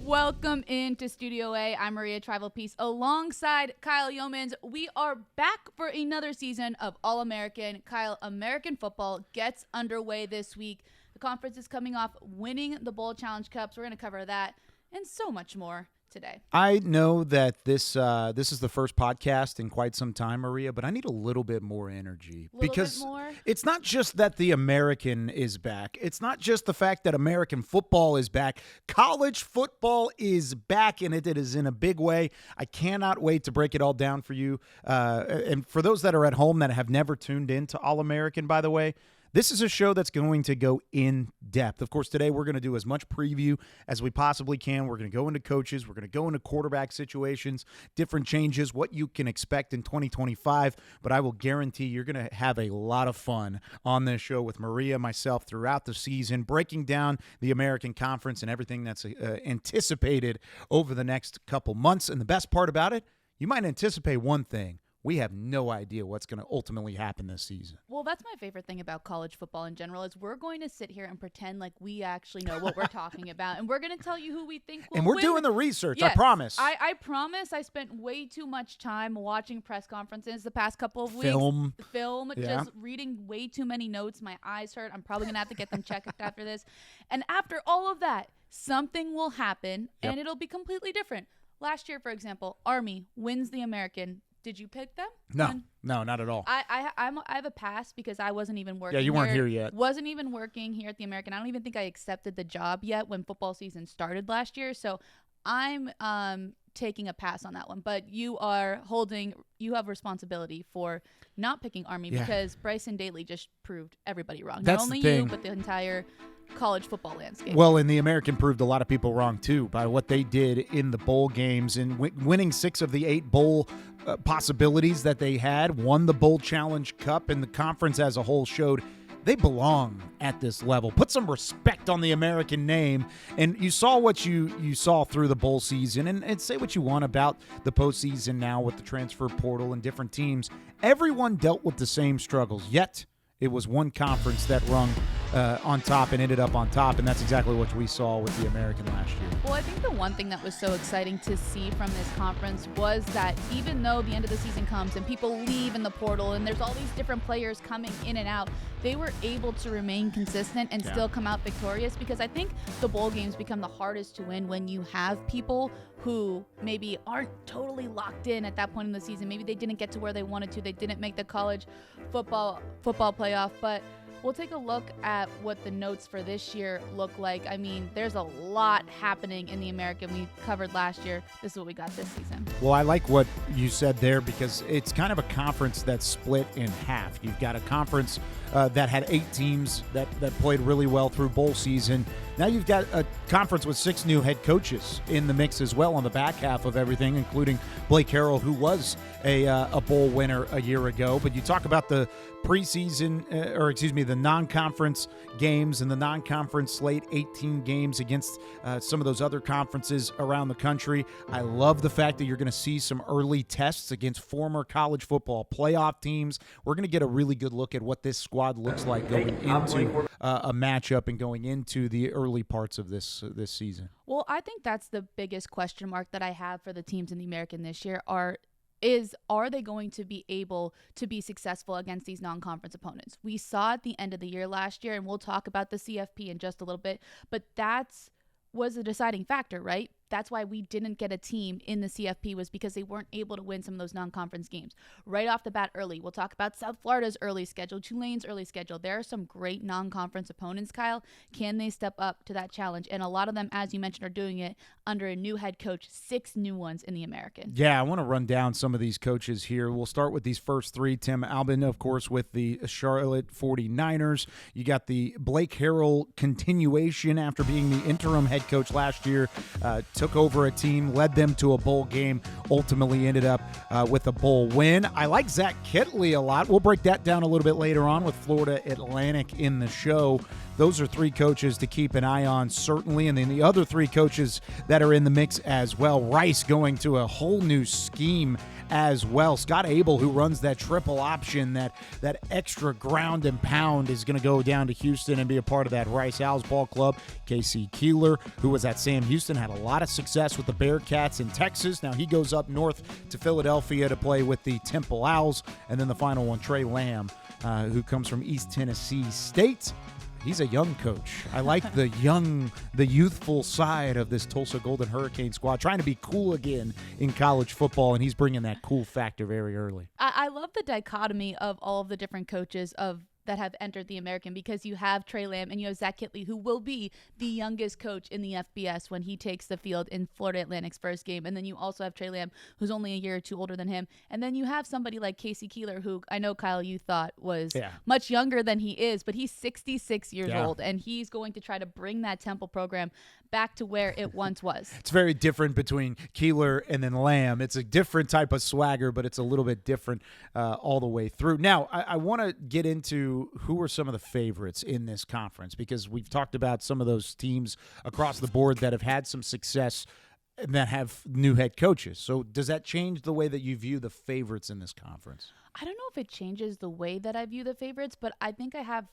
Welcome into Studio A. I'm Maria Trivelpeice alongside Kyle Youmans. We are back for another season of All-American. Kyle, American football gets underway this week. The conference is coming off winning the Bowl Challenge Cups. We're going to cover that and so much more today. I know that this is the first podcast in quite some time, Maria, but I need a little bit more energy because it's not just that the American is back. It's not just the fact that American football is back. College football is back, and it is in a big way. I cannot wait to break it all down for you. And for those that are at home that have never tuned in to All-American, by the way, this is a show that's going to go in depth. Of course, today we're going to do as much preview as we possibly can. We're going to go into coaches. We're going to go into quarterback situations, different changes, what you can expect in 2025. But I will guarantee you're going to have a lot of fun on this show with Maria and myself throughout the season, breaking down the American Conference and everything that's anticipated over the next couple months. And the best part about it, you might anticipate one thing. We have no idea what's going to ultimately happen this season. Well, that's my favorite thing about college football in general is we're going to sit here and pretend like we actually know what we're talking about, and we're going to tell you who we think will win. And we're win. Doing the research, yes, I promise. I promise I spent way too much time watching press conferences the past couple of weeks. Film, yeah. Just reading way too many notes. My eyes hurt. I'm probably going to have to get them checked after this. And after all of that, something will happen, and it'll be completely different. Last year, for example, Army wins the American. Did you pick them? No, not at all. I have a pass because I wasn't even working. Yeah, you weren't here yet. Wasn't even working here at the American. I don't even think I accepted the job yet when football season started last year. So I'm taking a pass on that one. But you have responsibility for not picking Army because Bryson Daly just proved everybody wrong. That's not only the thing. you, but the entire college football landscape. Well, and the American proved a lot of people wrong too by what they did in the bowl games and winning 6 of the 8 bowl possibilities that they had, won the Bowl Challenge Cup, and the conference as a whole showed they belong at this level. Put some respect on the American name, and you saw what you saw through the bowl season, and say what you want about the postseason now with the transfer portal and different teams. Everyone dealt with the same struggles, yet it was one conference that rung on top and ended up on top, and that's exactly what we saw with the American last year. Well, I think the one thing that was so exciting to see from this conference was that even though the end of the season comes and people leave in the portal and there's all these different players coming in and out, they were able to remain consistent and still come out victorious, because I think the bowl games become the hardest to win when you have people who maybe aren't totally locked in at that point in the season. Maybe they didn't get to where they wanted to. They didn't make the college football playoff, but we'll take a look at what the notes for this year look like. I mean, there's a lot happening in the American. We covered last year. This is what we got this season. Well, I like what you said there because it's kind of a conference that's split in half. You've got a conference that had 8 teams that played really well through bowl season. Now you've got a conference with 6 new head coaches in the mix as well on the back half of everything, including Blake Harrell, who was a bowl winner a year ago. But you talk about the preseason, the non-conference games and the non-conference slate, 18 games against some of those other conferences around the country. I love the fact that you're going to see some early tests against former college football playoff teams. We're going to get a really good look at what this squad looks like going into a matchup and going into the early parts of this season. Well, I think that's the biggest question mark that I have for the teams in the American this year are are they going to be able to be successful against these non-conference opponents? We saw at the end of the year last year, and we'll talk about the CFP in just a little bit, but was a deciding factor, right? That's why we didn't get a team in the CFP, was because they weren't able to win some of those non-conference games. Right off the bat early, we'll talk about South Florida's early schedule, Tulane's early schedule. There are some great non-conference opponents, Kyle. Can they step up to that challenge? And a lot of them, as you mentioned, are doing it under a new head coach, 6 new ones in the American. Yeah, I want to run down some of these coaches here. We'll start with these first 3. Tim Albin, of course, with the Charlotte 49ers. You got the Blake Harrell continuation after being the interim head coach last year. Took over a team, led them to a bowl game, ultimately ended up with a bowl win. I like Zach Kittley a lot. We'll break that down a little bit later on with Florida Atlantic in the show. Those are 3 coaches to keep an eye on, certainly. And then the other 3 coaches that are in the mix as well. Rice going to a whole new scheme as well. Scott Abel, who runs that triple option, that extra ground and pound, is going to go down to Houston and be a part of that Rice Owls ball club. Casey Keeler, who was at Sam Houston, had a lot of success with the Bearcats in Texas. Now he goes up north to Philadelphia to play with the Temple Owls. And then the final one, Trey Lamb, who comes from East Tennessee State. He's a young coach. I like the youthful side of this Tulsa Golden Hurricane squad, trying to be cool again in college football, and he's bringing that cool factor very early. I love the dichotomy of all of the different coaches that have entered the American, because you have Trey Lamb and you have Zach Kittley, who will be the youngest coach in the FBS when he takes the field in Florida Atlantic's first game. And then you also have Trey Lamb, who's only a year or 2 older than him. And then you have somebody like Casey Keeler, who I know, Kyle, you thought was much younger than he is, but he's 66 years old, and he's going to try to bring that Temple program back to where it once was. It's very different between Keeler and then Lamb. It's a different type of swagger, but it's a little bit different all the way through. Now, I want to get into who are some of the favorites in this conference, because we've talked about some of those teams across the board that have had some success and that have new head coaches. So does that change the way that you view the favorites in this conference? I don't know if it changes the way that I view the favorites, but I think I have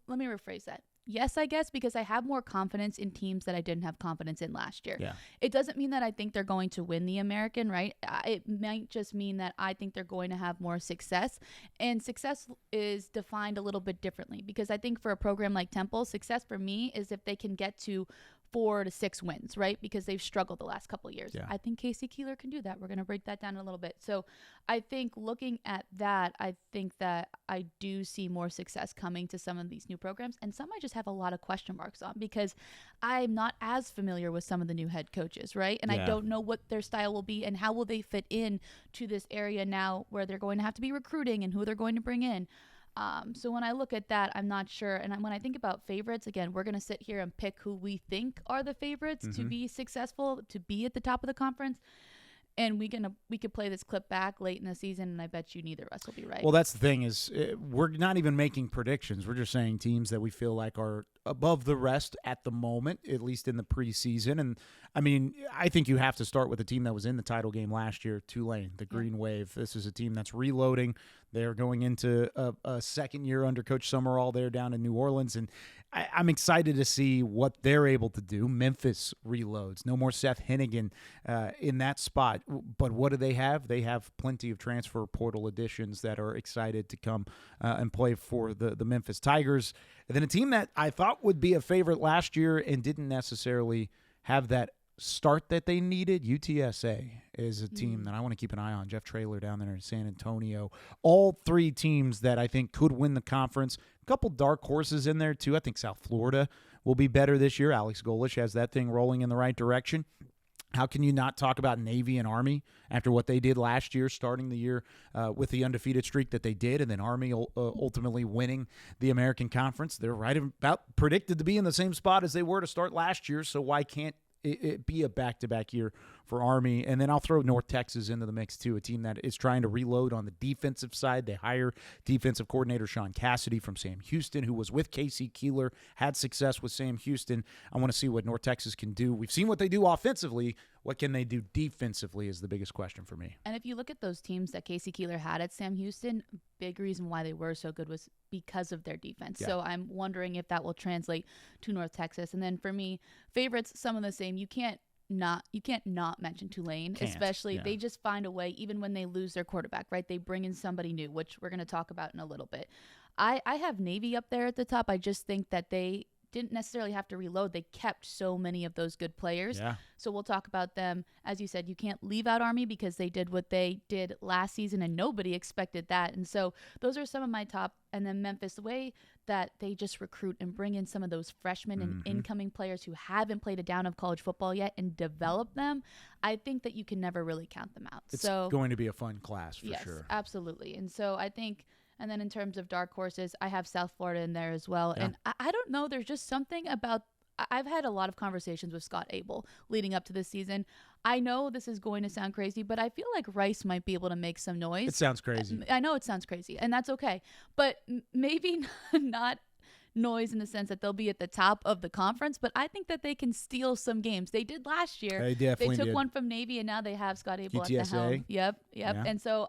let me rephrase that. Yes, I guess, because I have more confidence in teams that I didn't have confidence in last year. Yeah. It doesn't mean that I think they're going to win the American, right? It might just mean that I think they're going to have more success. And success is defined a little bit differently, because I think for a program like Temple, success for me is if they can get to 4 to 6 wins, right? Because they've struggled the last couple of years. Yeah. I think Casey Keeler can do that. We're going to break that down a little bit. So I think looking at that, I think that I do see more success coming to some of these new programs, and some I just have a lot of question marks on, because I'm not as familiar with some of the new head coaches, right? And I don't know what their style will be and how will they fit in to this area now where they're going to have to be recruiting and who they're going to bring in. So when I look at that, I'm not sure. And when I think about favorites, again, we're going to sit here and pick who we think are the favorites to be successful, to be at the top of the conference. And we could play this clip back late in the season, and I bet you neither of us will be right. Well, that's the thing is we're not even making predictions. We're just saying teams that we feel like are above the rest at the moment, at least in the preseason. And, I mean, I think you have to start with the team that was in the title game last year, Tulane, the Green Wave. This is a team that's reloading. They're going into a second year under Coach Summerall there down in New Orleans, and I'm excited to see what they're able to do. Memphis reloads. No more Seth Hennigan in that spot. But what do they have? They have plenty of transfer portal additions that are excited to come and play for the Memphis Tigers. And then a team that I thought would be a favorite last year and didn't necessarily have that start that they needed. UTSA is a team that I want to keep an eye on. Jeff Traylor down there in San Antonio. All 3 teams that I think could win the conference. A couple dark horses in there too. I think South Florida will be better this year. Alex Golish has that thing rolling in the right direction. How can you not talk about Navy and Army after what they did last year, starting the year with the undefeated streak that they did, and then Army ultimately winning the American Conference? They're right about predicted to be in the same spot as they were to start last year, so why can't it be a back-to-back year for Army? And then I'll throw North Texas into the mix too, a team that is trying to reload on the defensive side. They hire defensive coordinator Sean Cassidy from Sam Houston, who was with Casey Keeler, had success with Sam Houston. I want to see what North Texas can do. We've seen what they do offensively. What can they do defensively is the biggest question for me. And if you look at those teams that Casey Keeler had at Sam Houston, big reason why they were so good was because of their defense. Yeah. So I'm wondering if that will translate to North Texas. And then for me, favorites, some of the same. You can't not mention Tulane, especially they just find a way, even when they lose their quarterback, right? They bring in somebody new, which we're going to talk about in a little bit. I have Navy up there at the top. I just think that they didn't necessarily have to reload. They kept so many of those good players. Yeah. So we'll talk about them. As you said, you can't leave out Army because they did what they did last season and nobody expected that. And so those are some of my top. And then Memphis, the way that they just recruit and bring in some of those freshmen and incoming players who haven't played a down of college football yet and develop them, I think that you can never really count them out. It's going to be a fun class for sure. Yes, absolutely. And so I think – and then in terms of dark horses, I have South Florida in there as well. Yeah. And I don't know. There's just something about – I've had a lot of conversations with Scott Abel leading up to this season. I know this is going to sound crazy, but I feel like Rice might be able to make some noise. It sounds crazy. I know it sounds crazy, and that's okay. But maybe not noise in the sense that they'll be at the top of the conference, but I think that they can steal some games. They did last year. They definitely took one from Navy, and now they have Scott Abel UTSA. At the helm. Yep. Yeah. And so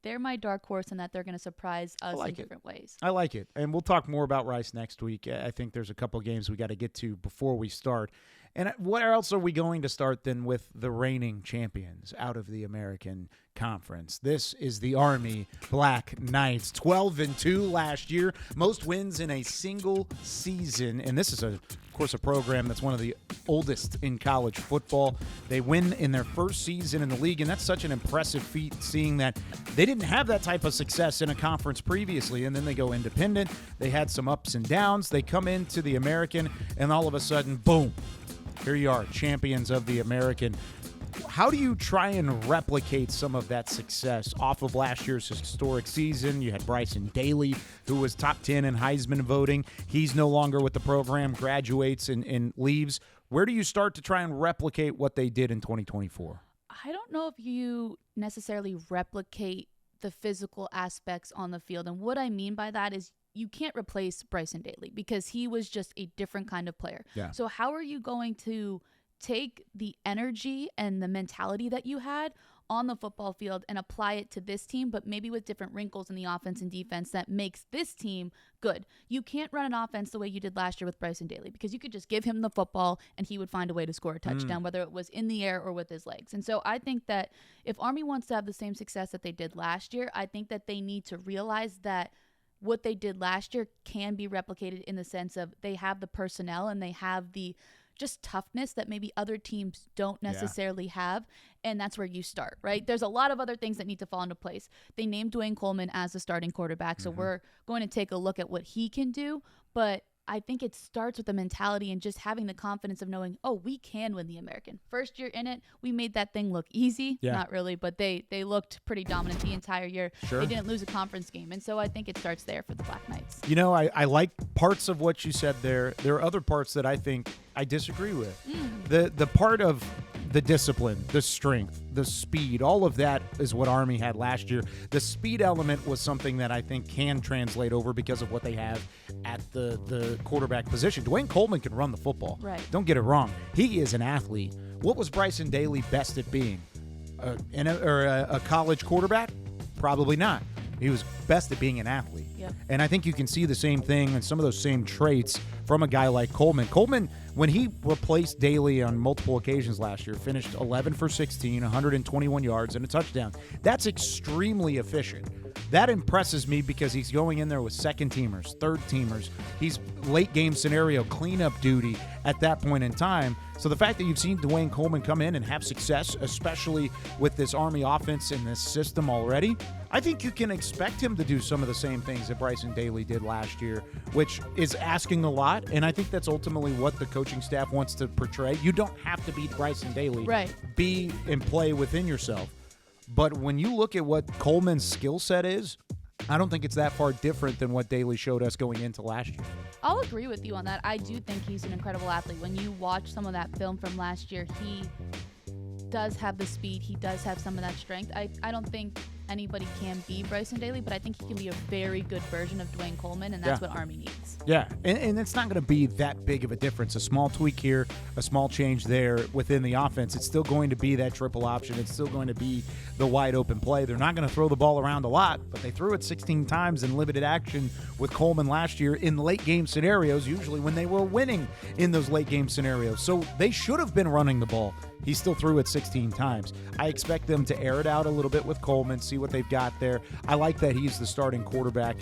they're my dark horse in that they're going to surprise us in different ways. I like it. And we'll talk more about Rice next week. I think there's a couple games we got to get to before we start. And where else are we going to start than with the reigning champions out of the American Conference? This is the Army Black Knights, 12-2 last year, most wins in a single season. And this is, of course, a program that's one of the oldest in college football. They win in their first season in the league, and that's such an impressive feat, seeing that they didn't have that type of success in a conference previously, and then they go independent. They had some ups and downs. They come into the American, and all of a sudden, boom, here you are, champions of the American. How do you try and replicate some of that success off of last year's historic season? You had Bryson Daly, who was top 10 in Heisman voting. He's no longer with the program, graduates and leaves. Where do you start to try and replicate what they did in 2024? I don't know if you necessarily replicate the physical aspects on the field. And what I mean by that is you can't replace Bryson Daly because he was just a different kind of player. Yeah. So how are you going to take the energy and the mentality that you had on the football field and apply it to this team, but maybe with different wrinkles in the offense and defense that makes this team good? You can't run an offense the way you did last year with Bryson Daly because you could just give him the football and he would find a way to score a touchdown, whether it was in the air or with his legs. And so I think that if Army wants to have the same success that they did last year, I think that they need to realize that what they did last year can be replicated in the sense of they have the personnel and they have the just toughness that maybe other teams don't necessarily have. And that's where you start, right? There's a lot of other things that need to fall into place. They named Dwayne Coleman as the starting quarterback. So we're going to take a look at what he can do. But I think it starts with the mentality and just having the confidence of knowing, oh, we can win the American. First year in it, we made that thing look easy. Yeah. Not really, but they looked pretty dominant the entire year. Sure. They didn't lose a conference game. And so I think it starts there for the Black Knights. You know, I like parts of what you said there. There are other parts that I think I disagree with. The part of the discipline, the strength, the speed, all of that is what Army had last year. The speed element was something that I think can translate over because of what they have at the quarterback position. Dwayne Coleman can run the football. Right. Don't get it wrong. He is an athlete. What was Bryson Daly best at being? A college quarterback? Probably not. He was best at being an athlete. Yep. And I think you can see the same thing and some of those same traits from a guy like Coleman. Coleman, when he replaced Daly on multiple occasions last year, finished 11 for 16, 121 yards, and a touchdown. That's extremely efficient. That impresses me because he's going in there with second-teamers, third-teamers. He's late-game scenario cleanup duty at that point in time. So the fact that you've seen Dwayne Coleman come in and have success, especially with this Army offense and this system already, I think you can expect him to do some of the same things that Bryson Daly did last year, which is asking a lot, and I think that's ultimately what the coaching staff wants to portray. You don't have to beat Bryson Daly. Right. Be and play within yourself. But when you look at what Coleman's skill set is, I don't think it's that far different than what Daly showed us going into last year. I'll agree with you on that. I do think he's an incredible athlete. When you watch some of that film from last year, does have the speed. He does have some of that strength. I don't think anybody can be Bryson Daly, but I think he can be a very good version of Dwayne Coleman, and that's what Army needs. Yeah, and it's not going to be that big of a difference. A small tweak here, a small change there within the offense. It's still going to be that triple option. It's still going to be the wide open play. They're not going to throw the ball around a lot, but they threw it 16 times in limited action with Coleman last year in late game scenarios, usually when they were winning in those late game scenarios. So they should have been running the ball. He still threw it 16 times. I expect them to air it out a little bit with Coleman, see what they've got there. I like that he's the starting quarterback.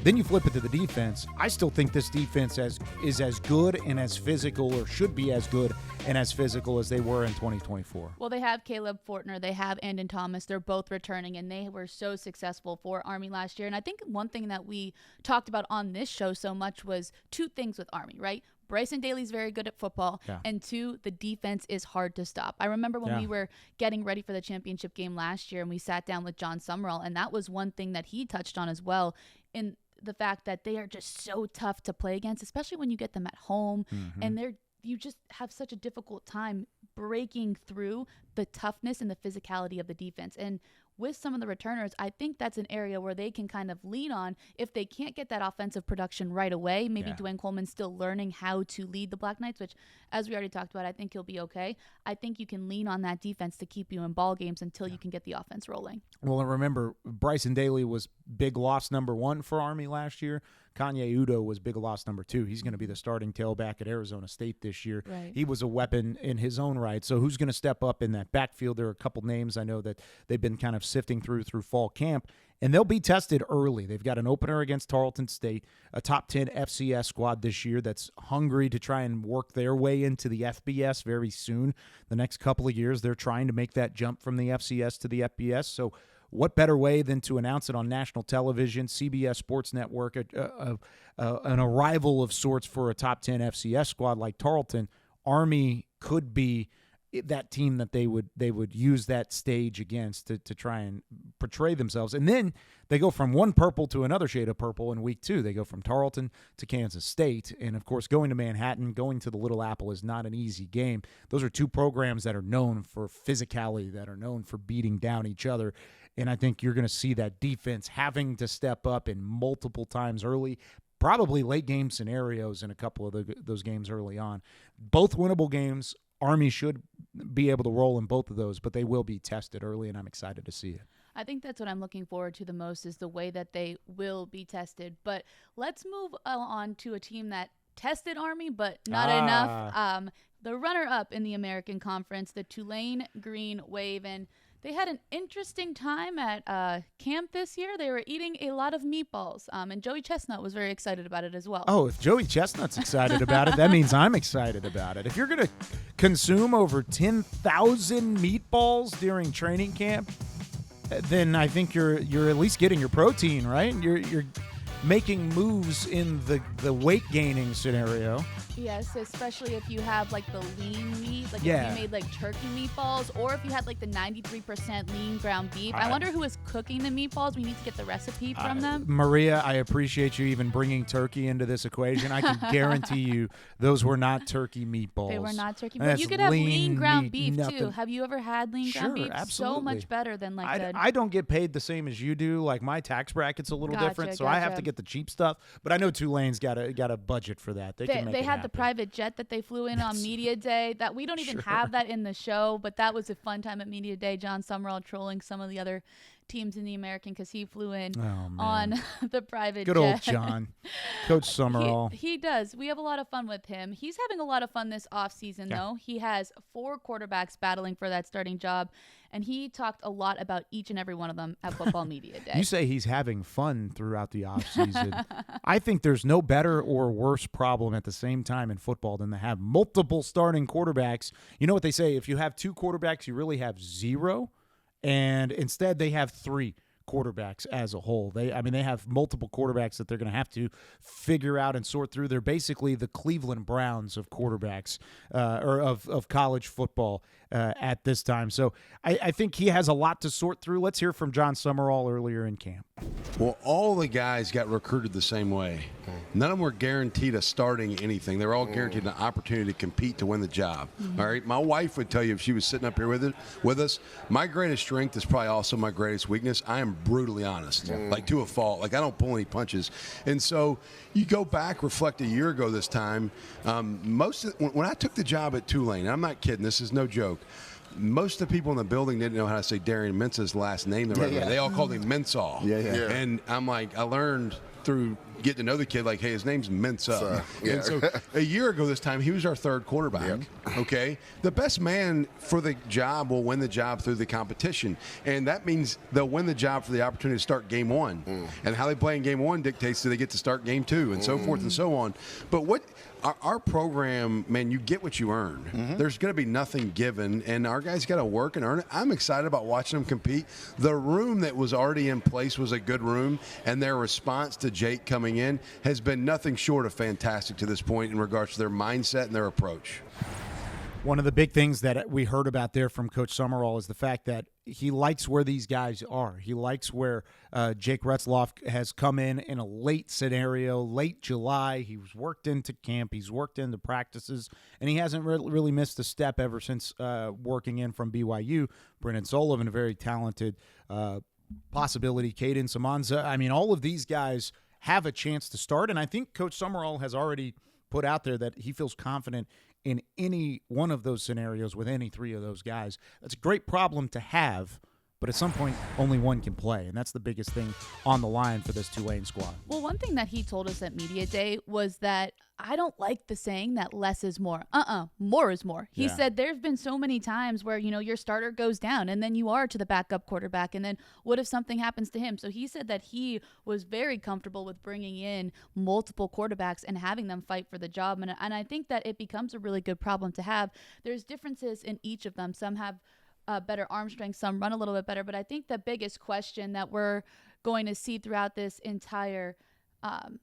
Then you flip it to the defense. I still think this defense is as good and as physical, or should be as good and as physical as they were in 2024. Well, they have Caleb Fortner. They have Andon Thomas. They're both returning, and they were so successful for Army last year. And I think one thing that we talked about on this show so much was two things with Army, right? Bryson Daly's very good at football, and two, the defense is hard to stop. I remember when we were getting ready for the championship game last year, and we sat down with John Summerall, and that was one thing that he touched on as well, in the fact that they are just so tough to play against, especially when you get them at home, and you just have such a difficult time breaking through the toughness and the physicality of the defense. And with some of the returners, I think that's an area where they can kind of lean on if they can't get that offensive production right away. Maybe Dwayne Coleman's still learning how to lead the Black Knights, which, as we already talked about, I think he'll be okay. I think you can lean on that defense to keep you in ball games until you can get the offense rolling. Well, and remember, Bryson Daly was big loss number 1 for Army last year. Kanye Udo was big loss number 2. He's going to be the starting tailback at Arizona State this year. Right. He was a weapon in his own right. So who's going to step up in that backfield? There are a couple names I know that they've been kind of sifting through fall camp, and they'll be tested early. They've got an opener against Tarleton State, a top 10 FCS squad this year that's hungry to try and work their way into the FBS very soon. The next couple of years, they're trying to make that jump from the FCS to the FBS. So what better way than to announce it on national television, CBS Sports Network, an arrival of sorts for a top 10 FCS squad like Tarleton. Army could be that team that they would use that stage against to try and portray themselves. And then they go from one purple to another shade of purple in week 2. They go from Tarleton to Kansas State. And, of course, going to Manhattan, going to the Little Apple is not an easy game. Those are two programs that are known for physicality, that are known for beating down each other. And I think you're going to see that defense having to step up in multiple times early, probably late game scenarios in a couple of those games early on. Both winnable games. Army should be able to roll in both of those, but they will be tested early, and I'm excited to see it. I think that's what I'm looking forward to the most, is the way that they will be tested. But let's move on to a team that tested Army, but not enough. The runner-up in the American Conference, the Tulane Green Wave, and they had an interesting time at camp this year. They were eating a lot of meatballs, and Joey Chestnut was very excited about it as well. Oh, if Joey Chestnut's excited about it, that means I'm excited about it. If you're going to consume over 10,000 meatballs during training camp, then I think you're at least getting your protein, right? You're making moves in the weight gaining scenario. Yes, especially if you have like the lean meat, like if you made like turkey meatballs, or if you had like the 93% lean ground beef. I wonder who is cooking the meatballs. We need to get the recipe from them. Maria, I appreciate you even bringing turkey into this equation. I can guarantee you those were not turkey meatballs. They were not turkey meatballs. You could have lean ground beef too. Have you ever had lean ground beef? Absolutely. So much better than like I don't get paid the same as you do. Like my tax bracket's a little different, so I have to get the cheap stuff. But I know Tulane's got a budget for that. They can make it happen. The private jet that they flew in on Media Day, that we don't even have that in the show, but that was a fun time at Media Day. John Summerall trolling some of the other teams in the American because he flew in on the private jet. Good old John. Coach Summerall. He does. We have a lot of fun with him. He's having a lot of fun this offseason, though. He has 4 quarterbacks battling for that starting job, and he talked a lot about each and every one of them at Football Media Day. You say he's having fun throughout the offseason. I think there's no better or worse problem at the same time in football than to have multiple starting quarterbacks. You know what they say? If you have 2 quarterbacks, you really have 0. And instead, they have 3 quarterbacks as a whole. They have multiple quarterbacks that they're going to have to figure out and sort through. They're basically the Cleveland Browns of quarterbacks, or of college football. at this time. So I think he has a lot to sort through. Let's hear from John Summerall earlier in camp. Well, all the guys got recruited the same way. None of them were guaranteed a starting anything. They were all guaranteed an opportunity to compete to win the job. All right. My wife would tell you if she was sitting up here with us, my greatest strength is probably also my greatest weakness. I am brutally honest, like to a fault. Like I don't pull any punches. And so you go back, reflect a year ago this time. When I took the job at Tulane, and I'm not kidding, this is no joke. Most of the people in the building didn't know how to say Darian Mensah's last name the right way. They all called him Mensah. Yeah. And I'm like, I learned through getting to know the kid, like, hey, his name's Mensah. And so a year ago this time, he was our third quarterback. Okay? The best man for the job will win the job through the competition. And that means they'll win the job for the opportunity to start game one. And how they play in game one dictates do they get to start game two and so forth and so on. But what our program, man, you get what you earn. There's going to be nothing given, and our guys got to work and earn it. I'm excited about watching them compete. The room that was already in place was a good room, and their response to Jake coming in has been nothing short of fantastic to this point in regards to their mindset and their approach. One of the big things that we heard about there from Coach Summerall is the fact that he likes where these guys are. He likes where Jake Retzloff has come in a late scenario, late July. He was worked into camp. He's worked into practices, and he hasn't really missed a step ever since working in from BYU. Brennan Sullivan, a very talented possibility. Caden Samanza. I mean, all of these guys have a chance to start, and I think Coach Summerall has already put out there that he feels confident in any one of those scenarios with any three of those guys. That's a great problem to have, but at some point, only one can play, and that's the biggest thing on the line for this Tulane squad. Well, one thing that he told us at Media Day was that I don't like the saying that less is more. More is more. He said there's been so many times where, your starter goes down and then you are to the backup quarterback, and then what if something happens to him? So he said that he was very comfortable with bringing in multiple quarterbacks and having them fight for the job, and I think that it becomes a really good problem to have. There's differences in each of them. Some have better arm strength, some run a little bit better, but I think the biggest question that we're going to see throughout this entire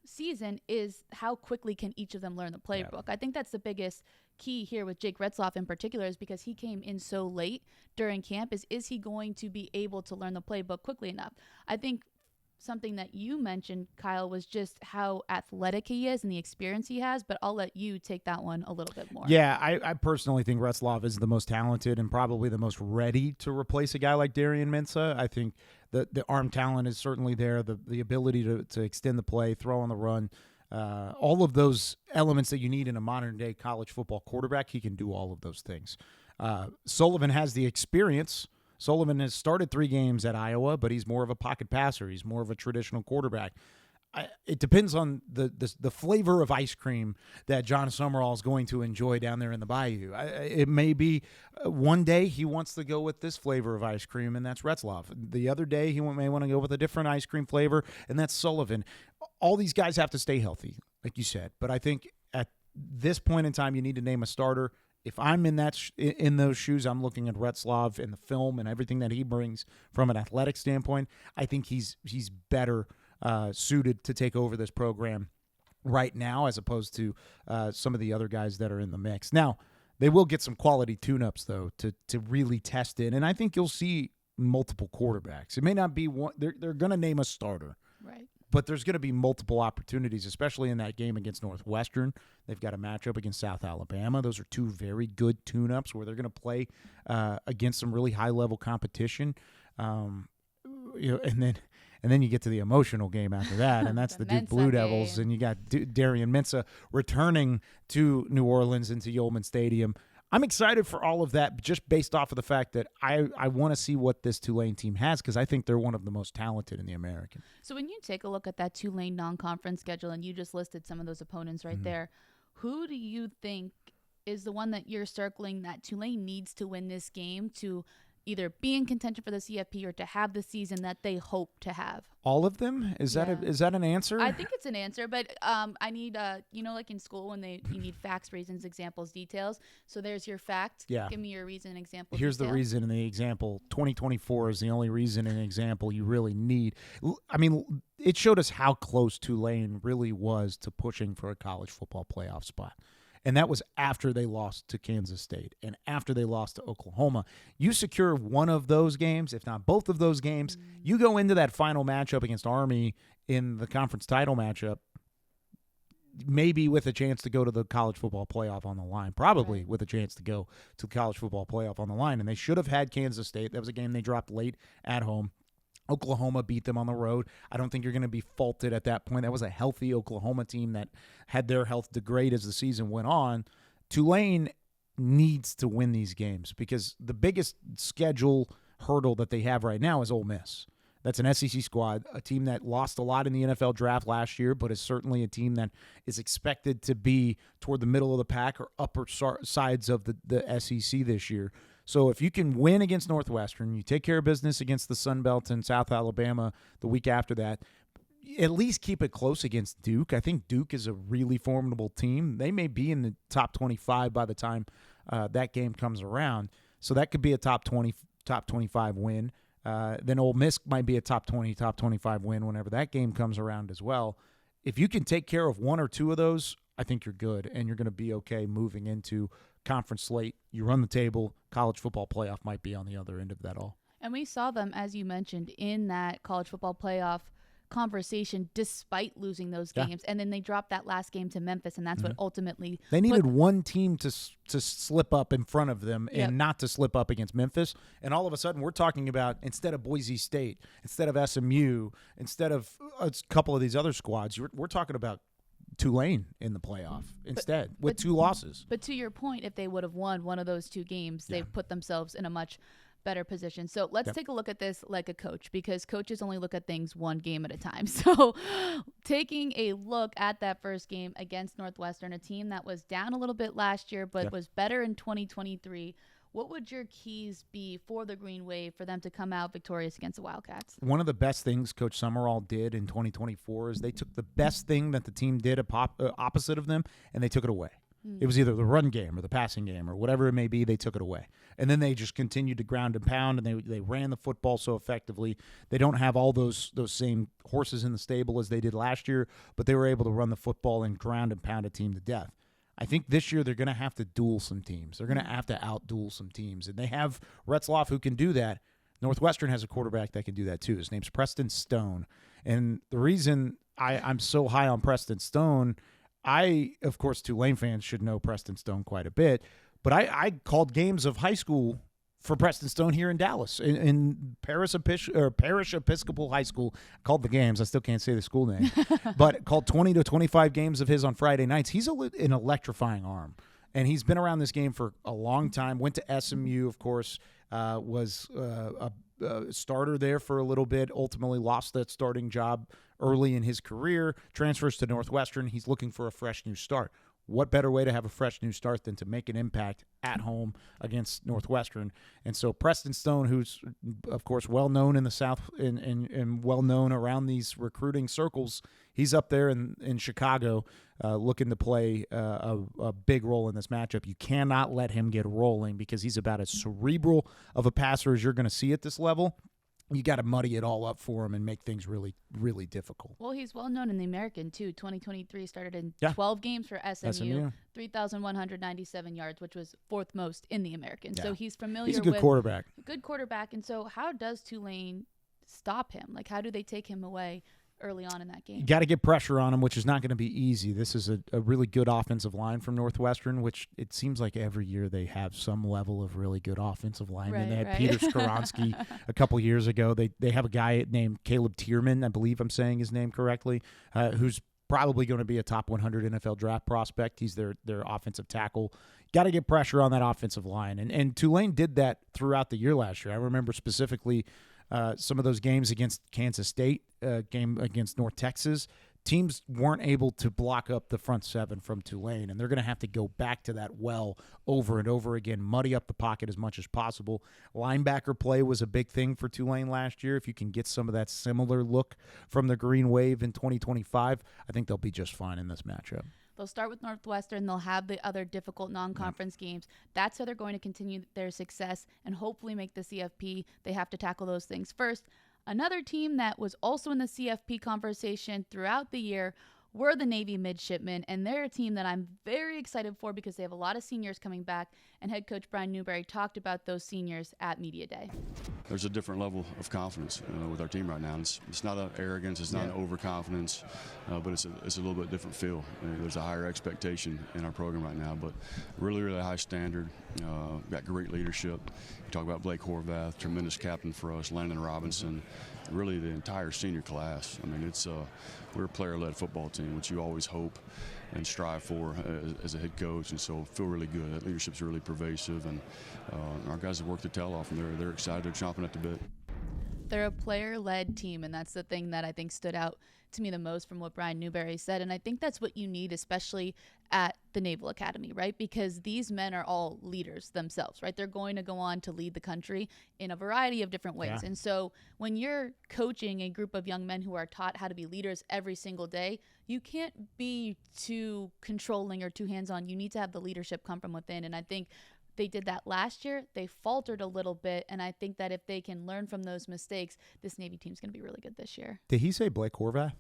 season is how quickly can each of them learn the playbook. I think that's the biggest key here with Jake Retzloff in particular, is because he came in so late during camp. Is he going to be able to learn the playbook quickly enough? I think something that you mentioned, Kyle, was just how athletic he is and the experience he has, but I'll let you take that one a little bit more. Yeah, I personally think Retzloff is the most talented and probably the most ready to replace a guy like Darian Mensah. I think the arm talent is certainly there, the ability to extend the play, throw on the run, all of those elements that you need in a modern-day college football quarterback. He can do all of those things. Sullivan has the experience. Sullivan has started 3 games at Iowa, but he's more of a pocket passer. He's more of a traditional quarterback. It depends on the flavor of ice cream that John Summerall is going to enjoy down there in the Bayou. It may be one day he wants to go with this flavor of ice cream, and that's Retzloff. The other day he may want to go with a different ice cream flavor, and that's Sullivan. All these guys have to stay healthy, like you said. But I think at this point in time, you need to name a starter. If I'm in in those shoes, I'm looking at Retzloff and the film and everything that he brings from an athletic standpoint. I think he's better suited to take over this program right now as opposed to some of the other guys that are in the mix. Now, they will get some quality tune-ups, though, to really test it. And I think you'll see multiple quarterbacks. It may not be one. They're going to name a starter. Right. But there's going to be multiple opportunities, especially in that game against Northwestern. They've got a matchup against South Alabama. Those are 2 very good tune-ups where they're going to play against some really high-level competition. And then you get to the emotional game after that, and that's the Duke Blue Devils, and you got Darian Mensah returning to New Orleans into Youmans Stadium. I'm excited for all of that just based off of the fact that I want to see what this Tulane team has, because I think they're one of the most talented in the American. So when you take a look at that Tulane non-conference schedule, and you just listed some of those opponents right there, who do you think is the one that you're circling that Tulane needs to win this game to either be in contention for the CFP or to have the season that they hope to have? All of them? Is that an answer? I think it's an answer, but I need like in school when you need facts, reasons, examples, details. So there's your fact. Yeah. Give me your reason, example. Here's detail. the reason and the example. 2024 is the only reason and example you really need. I mean, it showed us how close Tulane really was to pushing for a college football playoff spot. And that was after they lost to Kansas State and after they lost to Oklahoma. You secure one of those games, if not both of those games, you go into that final matchup against Army in the conference title matchup, maybe with a chance to go to the college football playoff on the line, probably with a chance to go to the college football playoff on the line. And they should have had Kansas State. That was a game they dropped late at home. Oklahoma beat them on the road. I don't think you're going to be faulted at that point. That was a healthy Oklahoma team that had their health degrade as the season went on. Tulane needs to win these games because the biggest schedule hurdle that they have right now is Ole Miss. That's an SEC squad, a team that lost a lot in the NFL draft last year, but is certainly a team that is expected to be toward the middle of the pack or upper sides of the SEC this year. So if you can win against Northwestern, you take care of business against the Sun Belt and South Alabama the week after that, at least keep it close against Duke. I think Duke is a really formidable team. They may be in the top 25 by the time that game comes around. So that could be a top 20, top 25 win. Then Ole Miss might be a top 20, top 25 win whenever that game comes around as well. If you can take care of one or two of those, I think you're good, and you're going to be okay moving into conference slate. You run the table. College football playoff might be on the other end of that all. And we saw them, as you mentioned, in that college football playoff conversation despite losing those games. And then they dropped that last game to Memphis, and that's what ultimately they needed one team to slip up in front of them and not to slip up against Memphis. And all of a sudden we're talking about, instead of Boise State, instead of SMU, instead of a couple of these other squads, we're talking about Tulane in the playoff instead with two losses. But to your point, if they would have won one of those two games, they've put themselves in a much better position. So let's take a look at this like a coach, because coaches only look at things one game at a time. So taking a look at that first game against Northwestern, a team that was down a little bit last year but was better in 2023, what would your keys be for the Green Wave for them to come out victorious against the Wildcats? One of the best things Coach Summerall did in 2024 is they took the best thing that the team did opposite of them, and they took it away. It was either the run game or the passing game or whatever it may be. They took it away. And then they just continued to ground and pound, and they ran the football so effectively. They don't have all those same horses in the stable as they did last year, but they were able to run the football and ground and pound a team to death. I think this year they're going to have to duel some teams. They're going to have to out-duel some teams. And they have Retzloff who can do that. Northwestern has a quarterback that can do that too. His name's Preston Stone. And the reason I'm so high on Preston Stone, of course, Tulane fans should know Preston Stone quite a bit, but I called games of high school for Preston Stone here in Dallas, in Parish Episcopal High School. I called the games. I still can't say the school name, but called 20 to 25 games of his on Friday nights. He's an electrifying arm, and he's been around this game for a long time. Went to SMU, of course, was a starter there for a little bit, ultimately lost that starting job early in his career, transfers to Northwestern. He's looking for a fresh new start. What better way to have a fresh new start than to make an impact at home against Northwestern? And so Preston Stone, who's, of course, well-known in the South and well-known around these recruiting circles, he's up there in Chicago looking to play a big role in this matchup. You cannot let him get rolling because he's about as cerebral of a passer as you're going to see at this level. You got to muddy it all up for him and make things really, really difficult. Well, he's well known in the American, too. 2023 started in 12 games for SMU. 3,197 yards, which was fourth most in the American. Yeah. So he's familiar with. He's a good quarterback. Good quarterback. And so how does Tulane stop him? Like, how do they take him away early on in that game? You got to get pressure on him, which is not going to be easy. This is a really good offensive line from Northwestern, which it seems like every year they have some level of really good offensive linemen. They had Peter Skoronsky a couple years ago. They have a guy named Caleb Tierman, I believe I'm saying his name correctly, who's probably going to be a top 100 NFL draft prospect. He's their offensive tackle. Got to get pressure on that offensive line. And Tulane did that throughout the year last year. I remember specifically some of those games against Kansas State, game against North Texas, teams weren't able to block up the front seven from Tulane, and they're going to have to go back to that well over and over again, muddy up the pocket as much as possible. Linebacker play was a big thing for Tulane last year. If you can get some of that similar look from the Green Wave in 2025, I think they'll be just fine in this matchup. They'll start with Northwestern. They'll have the other difficult non-conference games. That's how they're going to continue their success and hopefully make the CFP. They have to tackle those things first. Another team that was also in the CFP conversation throughout the year were the Navy midshipmen, and they're a team that I'm very excited for because they have a lot of seniors coming back, and head coach Brian Newberry talked about those seniors at Media Day. There's a different level of confidence with our team right now. It's not an arrogance, it's not an overconfidence, but it's a little bit different feel. There's a higher expectation in our program right now, but really, really high standard. Got great leadership. You talk about Blake Horvath, tremendous captain for us, Landon Robinson, really the entire senior class. I mean, we're a player-led football team, which you always hope and strive for as a head coach, and so feel really good. That leadership's really pervasive, and our guys have worked their tail off, and they're excited. They're chomping at the bit. They're a player-led team, and that's the thing that I think stood out to me the most from what Brian Newberry said. And I think that's what you need, especially at the Naval Academy, right? Because these men are all leaders themselves, right? They're going to go on to lead the country in a variety of different ways. Yeah. And so when you're coaching a group of young men who are taught how to be leaders every single day, you can't be too controlling or too hands-on. You need to have the leadership come from within. And I think they did that last year. They faltered a little bit, and I think that if they can learn from those mistakes, this Navy team's going to be really good this year. Did he say Blake Horvath?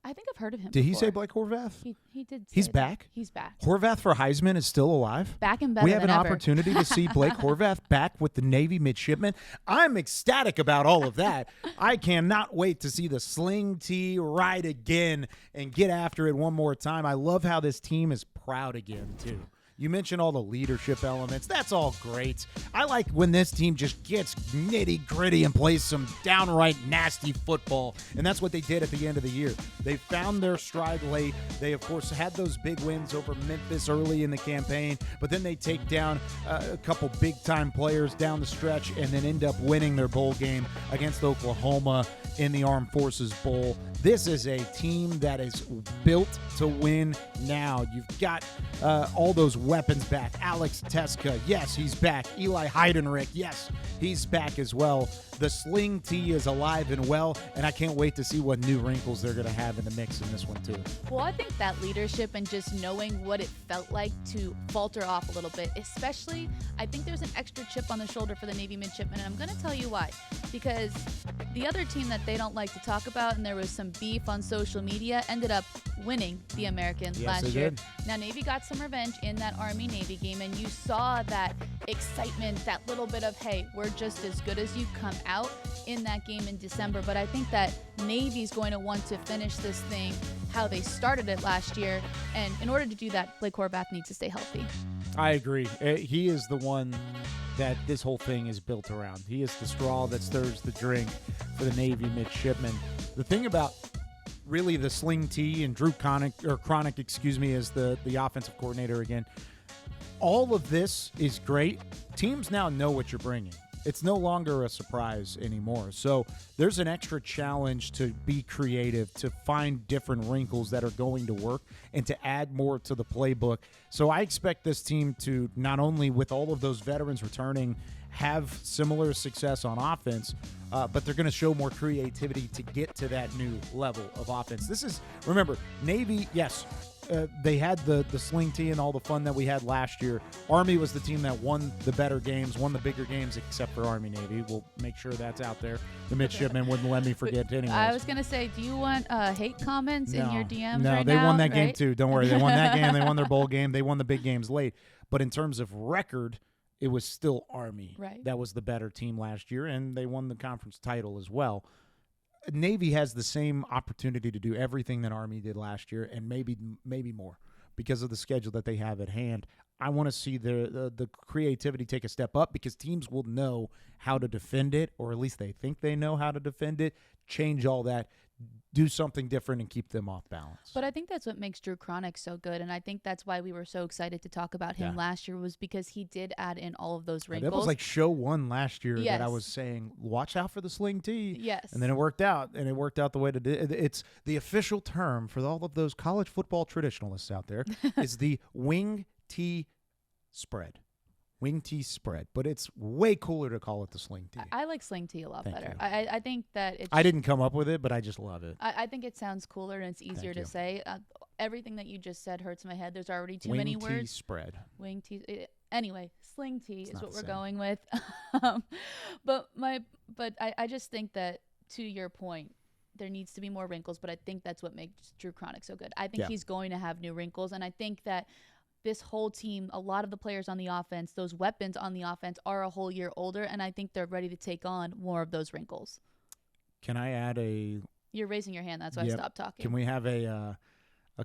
I think I've heard of him Did before. he say Blake Horvath? He did say He's that. back? He's back. Horvath for Heisman is still alive? Back and better We have than an ever. opportunity to see Blake Horvath back with the Navy midshipmen. I'm ecstatic about all of that. I cannot wait to see the sling tee ride again and get after it one more time. I love how this team is proud again, too. You mentioned all the leadership elements. That's all great. I like when this team just gets nitty-gritty and plays some downright nasty football, and that's what they did at the end of the year. They found their stride late. They, of course, had those big wins over Memphis early in the campaign, but then they take down a couple big-time players down the stretch and then end up winning their bowl game against Oklahoma in the Armed Forces Bowl. This is a team that is built to win now. You've got all those weapons back. Alex Teska, yes, he's back. Eli Heidenreich, yes, he's back as well. The sling tee is alive and well, and I can't wait to see what new wrinkles they're going to have in the mix in this one, too. Well, I think that leadership and just knowing what it felt like to falter off a little bit, especially, I think there's an extra chip on the shoulder for the Navy midshipmen, and I'm going to tell you why. Because the other team that they don't like to talk about, and there was some beef on social media, ended up winning the American last year. Did. Now, Navy got some revenge in that Army-Navy game, and you saw that excitement, that little bit of, hey, we're just as good as you, come out in that game in December. But I think that Navy's going to want to finish this thing how they started it last year, and in order to do that, Blake Horvath needs to stay healthy. I agree. He is the one that this whole thing is built around. He is the straw that stirs the drink for the Navy midshipmen. The thing about really the sling tee and Drew Cronick, is the offensive coordinator again. All of this is great. Teams now know what you're bringing. It's no longer a surprise anymore. So there's an extra challenge to be creative, to find different wrinkles that are going to work, and to add more to the playbook. So I expect this team to not only, with all of those veterans returning, have similar success on offense, but they're going to show more creativity to get to that new level of offense. This is, remember, Navy, yes, they had the sling tee and all the fun that we had last year. Army was the team that won the better games, won the bigger games, except for Army-Navy. We'll make sure that's out there. The midshipmen wouldn't let me forget anyways. I was going to say, do you want hate comments in your DMs No, right they now? won that game too. Don't worry. They won that game. They won their bowl game. They won the big games late. But in terms of record, it was still Army. Right. That was the better team last year, and they won the conference title as well. Navy has the same opportunity to do everything that Army did last year, and maybe more because of the schedule that they have at hand. I want to see the creativity take a step up because teams will know how to defend it, or at least they think they know how to defend it, change all that, do something different, and keep them off balance. But I think that's what makes Drew Cronick so good, and I think that's why we were so excited to talk about him last year, was because he did add in all of those wrinkles. That was like show one last year yes. that I was saying, watch out for the sling tee. Yes. And then it worked out, and it worked out the way to do it. It's the official term for all of those college football traditionalists out there is the wing tee spread. Wing tee spread, but it's way cooler to call it the sling tee. I like sling tee a lot Thank better. you. I think that it's... I didn't come up with it, but I just love it. I think it sounds cooler and it's easier to say. Everything that you just said hurts my head. There's already too many words. Wing tee spread. Wing tee. Anyway, sling tee is what we're the same. going with. But I just think that, to your point, there needs to be more wrinkles, but I think that's what makes Drew Cronick so good. I think he's going to have new wrinkles, and I think that this whole team, a lot of the players on the offense, those weapons on the offense are a whole year older, and I think they're ready to take on more of those wrinkles. Can I add a... You're raising your hand. That's why I stopped talking. Can we have a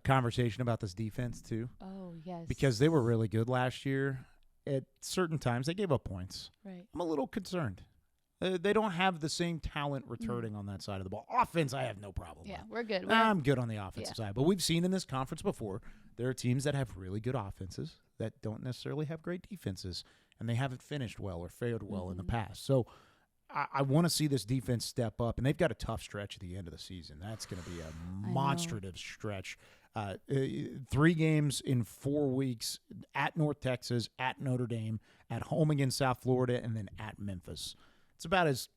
conversation about this defense, too? Oh, yes. Because they were really good last year. At certain times, they gave up points. Right. I'm a little concerned. They don't have the same talent returning on that side of the ball. Offense, I have no problem with. Yeah, we're good. I'm good on the offensive side. But we've seen in this conference before, there are teams that have really good offenses that don't necessarily have great defenses, and they haven't finished well or fared well in the past. So I want to see this defense step up, and they've got a tough stretch at the end of the season. That's going to be a monstrative stretch. 3 games in 4 weeks at North Texas, at Notre Dame, at home against South Florida, and then at Memphis. It's about as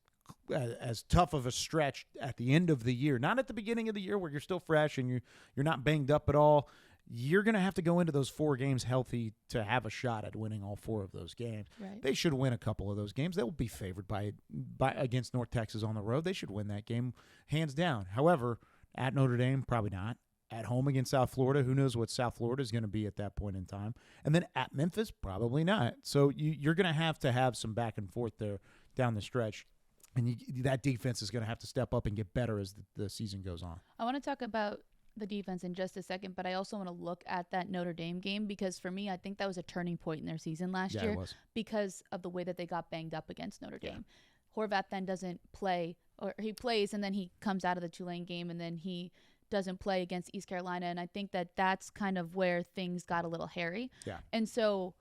tough of a stretch at the end of the year, not at the beginning of the year where you're still fresh and you're not banged up at all. You're going to have to go into those 4 games healthy to have a shot at winning all 4 of those games. Right. They should win a couple of those games. They'll be favored by against North Texas on the road. They should win that game hands down. However, at Notre Dame, probably not. At home against South Florida, who knows what South Florida is going to be at that point in time. And then at Memphis, probably not. So you're going to have some back and forth there down the stretch. And that defense is going to have to step up and get better as the season goes on. I want to talk about the defense in just a second, but I also want to look at that Notre Dame game because for me, I think that was a turning point in their season last year because of the way that they got banged up against Notre Dame. Horvath then doesn't play, or he plays and then he comes out of the Tulane game and then he doesn't play against East Carolina. And I think that that's kind of where things got a little hairy. Yeah. And so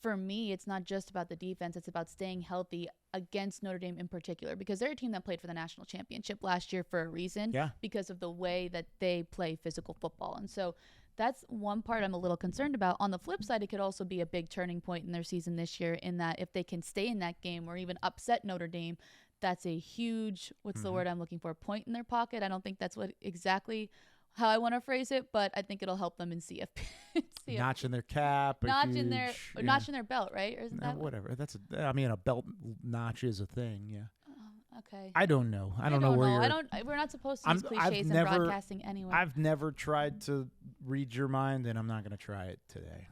for me, it's not just about the defense. It's about staying healthy against Notre Dame in particular because they're a team that played for the national championship last year for a reason because of the way that they play physical football. And so that's one part I'm a little concerned about. On the flip side, it could also be a big turning point in their season this year in that if they can stay in that game or even upset Notre Dame, that's a huge, what's the word I'm looking for, point in their pocket. I don't think that's what exactly how I want to phrase it, but I think it'll help them in CFP. Notch in their cap. Notch in their belt, right? Or isn't that whatever. A belt notch is a thing, yeah. Okay. I don't know. I don't know where you're... We're not supposed to use cliches in broadcasting anyway. I've never tried to read your mind, and I'm not going to try it today.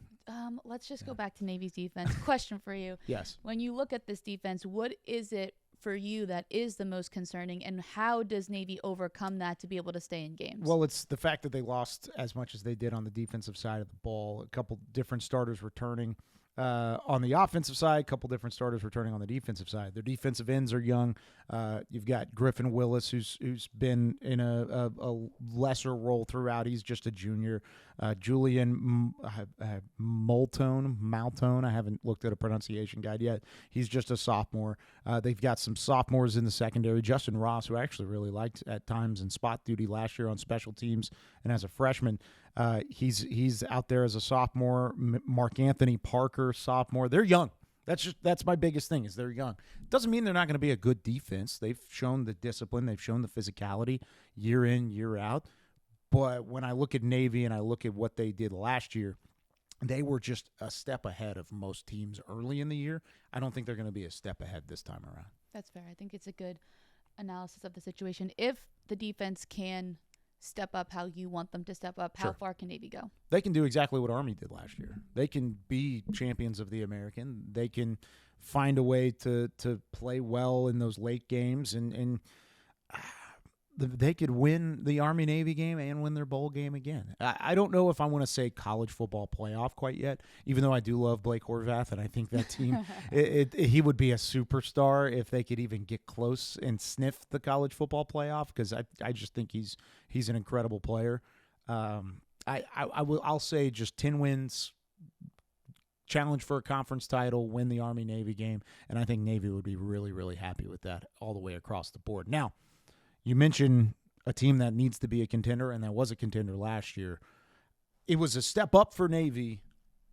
Let's just go back to Navy's defense. Question for you. Yes. When you look at this defense, what is it for you that is the most concerning, and how does Navy overcome that to be able to stay in games? Well, it's the fact that they lost as much as they did on the defensive side of the ball. A couple different starters returning on the offensive side, a couple different starters returning on the defensive side. Their defensive ends are young. You've got Griffin Willis, who's been in a lesser role throughout. He's just a junior. Julian Maltone. I haven't looked at a pronunciation guide yet. He's just a sophomore. They've got some sophomores in the secondary. Justin Ross, who I actually really liked at times in spot duty last year on special teams and as a freshman. He's out there as a sophomore. Mark Anthony Parker, sophomore. They're young. That's my biggest thing is they're young. Doesn't mean they're not going to be a good defense. They've shown the discipline. They've shown the physicality year in, year out. But when I look at Navy and I look at what they did last year, they were just a step ahead of most teams early in the year. I don't think they're going to be a step ahead this time around. That's fair. I think it's a good analysis of the situation. If the defense can step up how you want them to step up, how far can Navy go? They can do exactly what Army did last year. They can be champions of the American. They can find a way to play well in those late games, and they could win the Army-Navy game and win their bowl game again. I don't know if I want to say college football playoff quite yet, even though I do love Blake Horvath, and I think that team, he would be a superstar if they could even get close and sniff the college football playoff, because I just think he's an incredible player. I'll say just 10 wins, challenge for a conference title, win the Army-Navy game, and I think Navy would be really, really happy with that all the way across the board. Now, you mentioned a team that needs to be a contender, and that was a contender last year. It was a step up for Navy.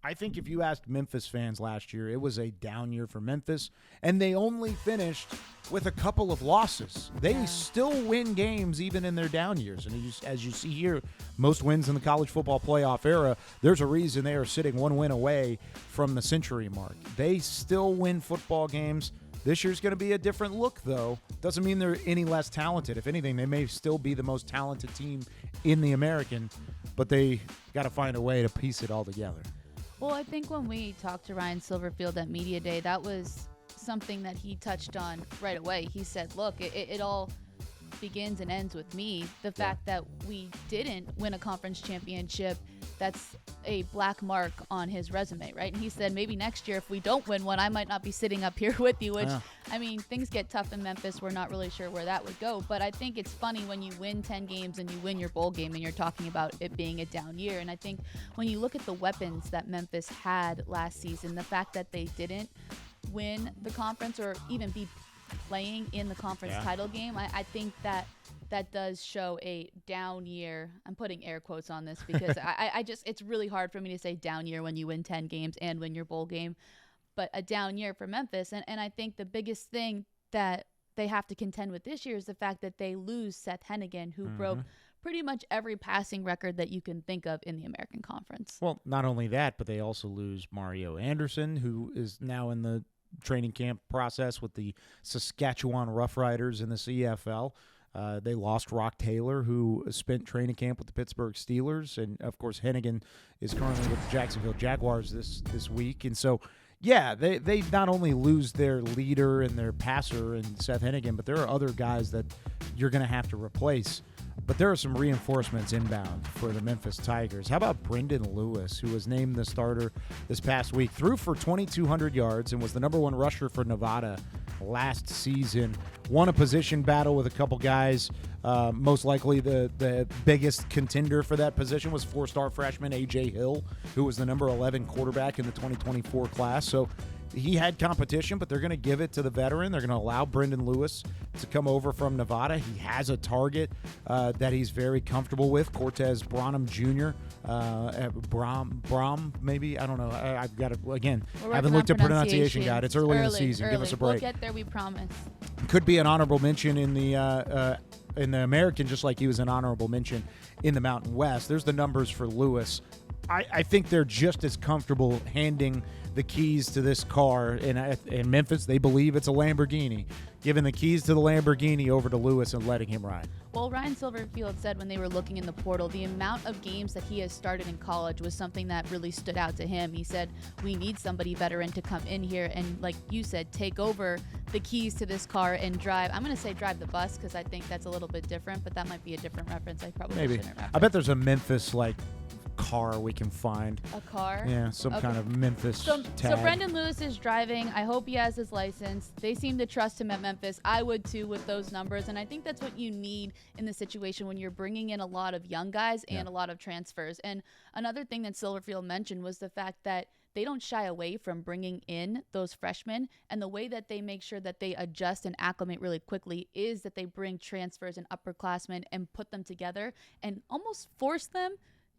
I think if you asked Memphis fans last year, it was a down year for Memphis, and they only finished with a couple of losses. They still win games even in their down years. And as you see here, most wins in the college football playoff era, there's a reason they are sitting one win away from the century mark. They still win football games. This year's going to be a different look, though. Doesn't mean they're any less talented. If anything, they may still be the most talented team in the American, but they got to find a way to piece it all together. Well, I think when we talked to Ryan Silverfield at Media Day, that was something that he touched on right away. He said, look, it all begins and ends with me. The fact that we didn't win a conference championship, that's a black mark on his resume, right? And he said maybe next year if we don't win one, I might not be sitting up here with you, which, I mean, things get tough in Memphis. We're not really sure where that would go. But I think it's funny when you win 10 games and you win your bowl game and you're talking about it being a down year. And I think when you look at the weapons that Memphis had last season, the fact that they didn't win the conference or even be playing in the conference title game, I think that does show a down year. I'm putting air quotes on this because I just, it's really hard for me to say down year when you win 10 games and win your bowl game, but a down year for Memphis. And I think the biggest thing that they have to contend with this year is the fact that they lose Seth Hennigan, who broke pretty much every passing record that you can think of in the American Conference. Well, not only that, but they also lose Mario Anderson, who is now in the training camp process with the Saskatchewan Roughriders in the CFL. They lost Rock Taylor, who spent training camp with the Pittsburgh Steelers. And, of course, Hennigan is currently with the Jacksonville Jaguars this week. And so, yeah, they not only lose their leader and their passer and Seth Hennigan, but there are other guys that you're going to have to replace. But there are some reinforcements inbound for the Memphis Tigers. How about Brendan Lewis, who was named the starter this past week, threw for 2,200 yards and was the number one rusher for Nevada last season. Won a position battle with a couple guys. Most likely the biggest contender for that position was four-star freshman A.J. Hill, who was the number 11 quarterback in the 2024 class. So he had competition, but they're going to give it to the veteran. They're going to allow Brendan Lewis to come over from Nevada. He has a target that he's very comfortable with, Cortez Branham Jr. Brom, maybe? I don't know. I've got to, again, haven't looked at pronunciation guide. It's early in the season. Give us a break. We'll get there, we promise. Could be an honorable mention in the American, just like he was an honorable mention in the Mountain West. There's the numbers for Lewis. I think they're just as comfortable handing the keys to this car in Memphis. They believe it's a Lamborghini, giving the keys to the Lamborghini over to Lewis and letting him ride. Well, Ryan Silverfield said when they were looking in the portal, the amount of games that he has started in college was something that really stood out to him. He said, we need somebody veteran to come in here and, like you said, take over the keys to this car and drive. I'm going to say drive the bus because I think that's a little bit different, but that might be a different reference. I probably shouldn't reference. I bet there's a Memphis, car we can find. A car? Yeah, some kind of Memphis tag. So Brendan Lewis is driving. I hope he has his license. They seem to trust him at Memphis. I would too with those numbers, and I think that's what you need in the situation when you're bringing in a lot of young guys and a lot of transfers. And another thing that Silverfield mentioned was the fact that they don't shy away from bringing in those freshmen, and the way that they make sure that they adjust and acclimate really quickly is that they bring transfers and upperclassmen and put them together and almost force them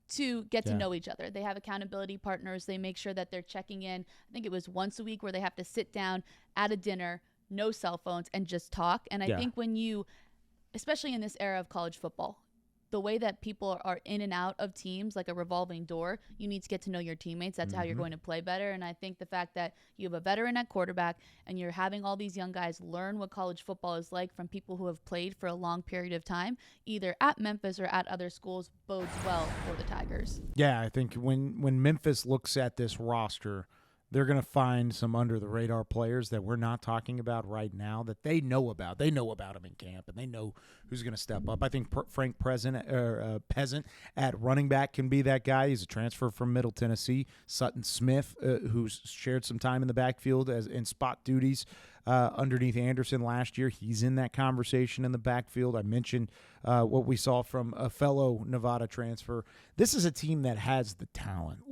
to get to know each other. They have accountability partners. They make sure that they're checking in. I think it was once a week where they have to sit down at a dinner, no cell phones, and just talk. And I think when you, especially in this era of college football, the way that people are in and out of teams, like a revolving door, you need to get to know your teammates. That's how you're going to play better. And I think the fact that you have a veteran at quarterback and you're having all these young guys learn what college football is like from people who have played for a long period of time, either at Memphis or at other schools, bodes well for the Tigers. Yeah, I think when Memphis looks at this roster, they're going to find some under-the-radar players that we're not talking about right now that they know about. They know about them in camp, and they know who's going to step up. I think Frank Peasant at running back can be that guy. He's a transfer from Middle Tennessee. Sutton Smith, who's shared some time in the backfield in spot duties underneath Anderson last year. He's in that conversation in the backfield. I mentioned what we saw from a fellow Nevada transfer. This is a team that has the talent.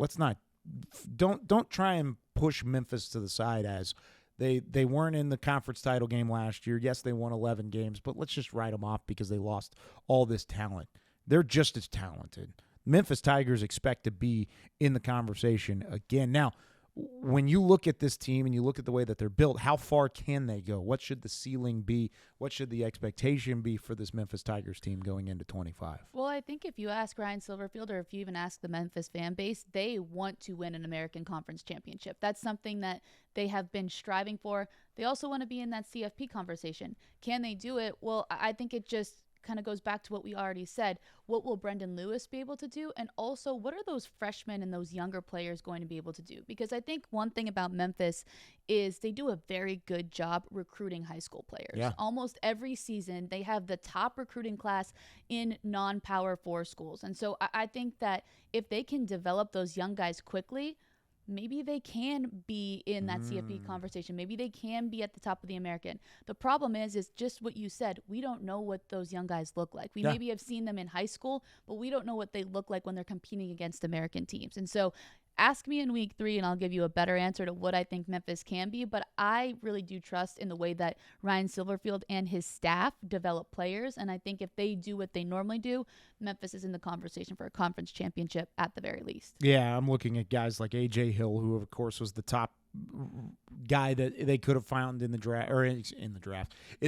Don't try and push Memphis to the side as they weren't in the conference title game last year. Yes, they won 11 games, but let's just write them off because they lost all this talent. They're just as talented. Memphis Tigers expect to be in the conversation again. Now, when you look at this team and you look at the way that they're built, how far can they go? What should the ceiling be? What should the expectation be for this Memphis Tigers team going into 25? Well, I think if you ask Ryan Silverfield, or if you even ask the Memphis fan base, they want to win an American Conference championship. That's something that they have been striving for. They also want to be in that CFP conversation. Can they do it? Well, I think it just kind of goes back to what we already said. What will Brendan Lewis be able to do? And also, what are those freshmen and those younger players going to be able to do? Because I think one thing about Memphis is they do a very good job recruiting high school players. Yeah. Almost every season, they have the top recruiting class in non-Power 4 schools. And so I think that if they can develop those young guys quickly, maybe they can be in that CFP conversation. Maybe they can be at the top of the American. The problem is just what you said. We don't know what those young guys look like. We maybe have seen them in high school, but we don't know what they look like when they're competing against American teams. And so ask me in week 3 and I'll give you a better answer to what I think Memphis can be. But I really do trust in the way that Ryan Silverfield and his staff develop players. And I think if they do what they normally do, Memphis is in the conversation for a conference championship at the very least. Yeah, I'm looking at guys like A.J. Hill, who, of course, was the top guy that they could have found in the draft, or in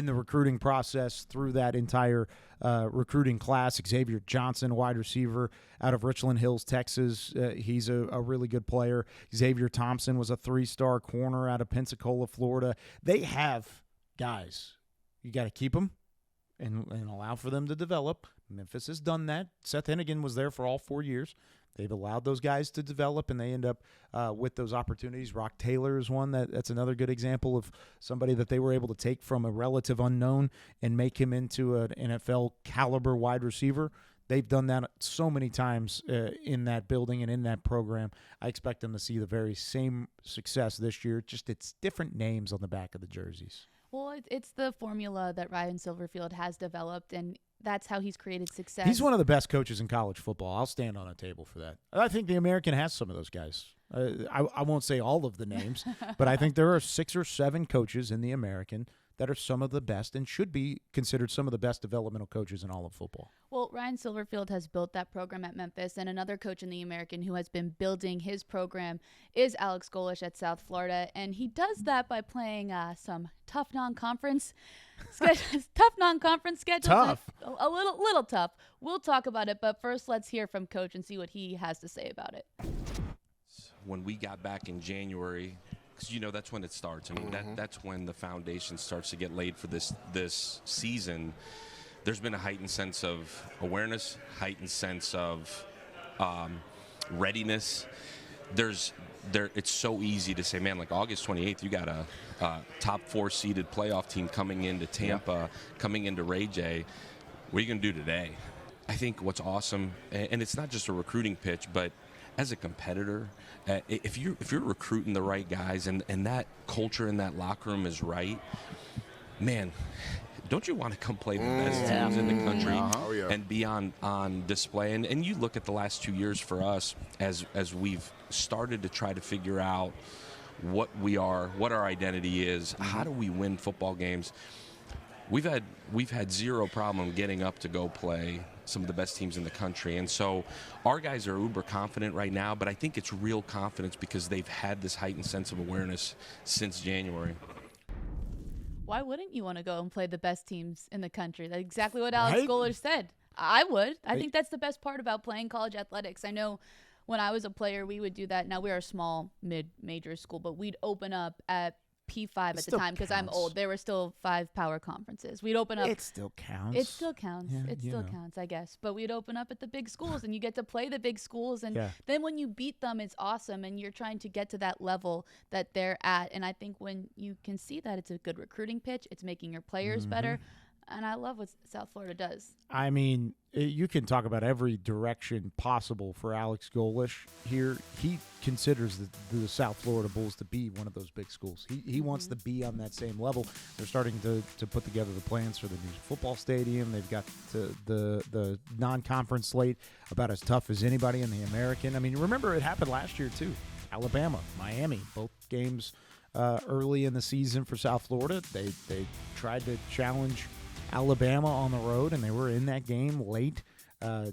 the recruiting process through that entire recruiting class. Xavier Johnson, wide receiver out of Richland Hills, Texas. He's a really good player. Xavier Thompson was a 3-star corner out of Pensacola, Florida. They have guys. You got to keep them and allow for them to develop. Memphis has done that. Seth Hennigan was there for all 4 years. They've allowed those guys to develop, and they end up with those opportunities. Rock Taylor is one that's another good example of somebody that they were able to take from a relative unknown and make him into an NFL caliber wide receiver. They've done that so many times in that building and in that program. I expect them to see the very same success this year, just it's different names on the back of the jerseys. Well, it's the formula that Ryan Silverfield has developed, and that's how he's created success. He's one of the best coaches in college football. I'll stand on a table for that. I think the American has some of those guys. I won't say all of the names, but I think there are 6 or 7 coaches in the American that are some of the best and should be considered some of the best developmental coaches in all of football. Well, Ryan Silverfield has built that program at Memphis, and another coach in the American who has been building his program is Alex Golesh at South Florida, and he does that by playing some tough non-conference schedules. Tough. A little tough. We'll talk about it, but first let's hear from Coach and see what he has to say about it. When we got back in January, because that's when it starts. I mean, that's when the foundation starts to get laid for this season. There's been a heightened sense of awareness, heightened sense of readiness. It's so easy to say, man, like August 28th, you got a top 4 seeded playoff team coming into Tampa, coming into Ray J. What are you going to do today? I think what's awesome, and it's not just a recruiting pitch, but as a competitor, if you're recruiting the right guys and that culture in that locker room is right, man, don't you want to come play the best teams in the country and be on display? And you look at the last 2 years for us as we've started to try to figure out what we are, what our identity is, how do we win football games. We've had zero problem getting up to go play some of the best teams in the country. And so our guys are uber confident right now, but I think it's real confidence because they've had this heightened sense of awareness since January. Why wouldn't you want to go and play the best teams in the country? That's exactly what Alex Golesh said. I would. I think that's the best part about playing college athletics. I know when I was a player, we would do that. Now, we're a small mid-major school, but we'd open up at P5 at the time because I'm old. There were still 5 power conferences. We'd open up. It still counts. It still counts. Yeah, it still counts, I guess. But we'd open up at the big schools, and you get to play the big schools. And then when you beat them, it's awesome. And you're trying to get to that level that they're at. And I think when you can see that, it's a good recruiting pitch. It's making your players better. And I love what South Florida does. I mean, you can talk about every direction possible for Alex Golesh here. He considers the South Florida Bulls to be one of those big schools. He wants to be on that same level. They're starting to put together the plans for the new football stadium. They've got the non-conference slate about as tough as anybody in the American. I mean, remember it happened last year too. Alabama, Miami, both games early in the season for South Florida. They tried to challenge Alabama on the road, and they were in that game late.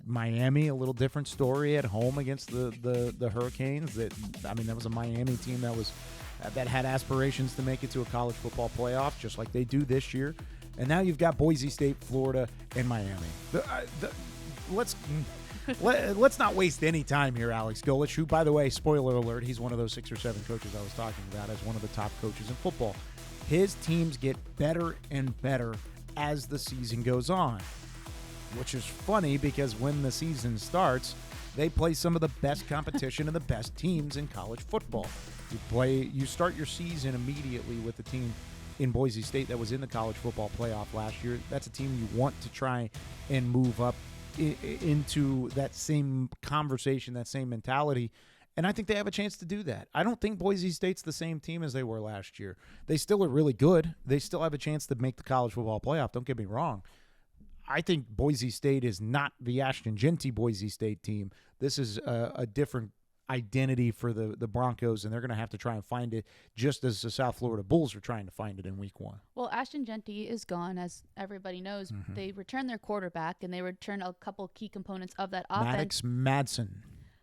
Miami, a little different story at home against the Hurricanes. That was a Miami team that had aspirations to make it to a college football playoff, just like they do this year. And now you've got Boise State, Florida, and Miami. Let's not waste any time here, Alex Golesh, who, by the way, spoiler alert, he's one of those 6 or 7 coaches I was talking about as one of the top coaches in football. His teams get better and better as the season goes on, which is funny because when the season starts, they play some of the best competition and the best teams in college football. You start your season immediately with the team in Boise State that was in the college football playoff last year. That's a team you want to try and move up into that same conversation, that same mentality. And I think they have a chance to do that. I don't think Boise State's the same team as they were last year. They still are really good. They still have a chance to make the college football playoff. Don't get me wrong. I think Boise State is not the Ashton Jeanty Boise State team. This is a different identity for the Broncos, and they're going to have to try and find it just as the South Florida Bulls are trying to find it in week 1. Well, Ashton Jeanty is gone, as everybody knows. Mm-hmm. They returned their quarterback, and they returned a couple key components of that offense. Maddox Madsen.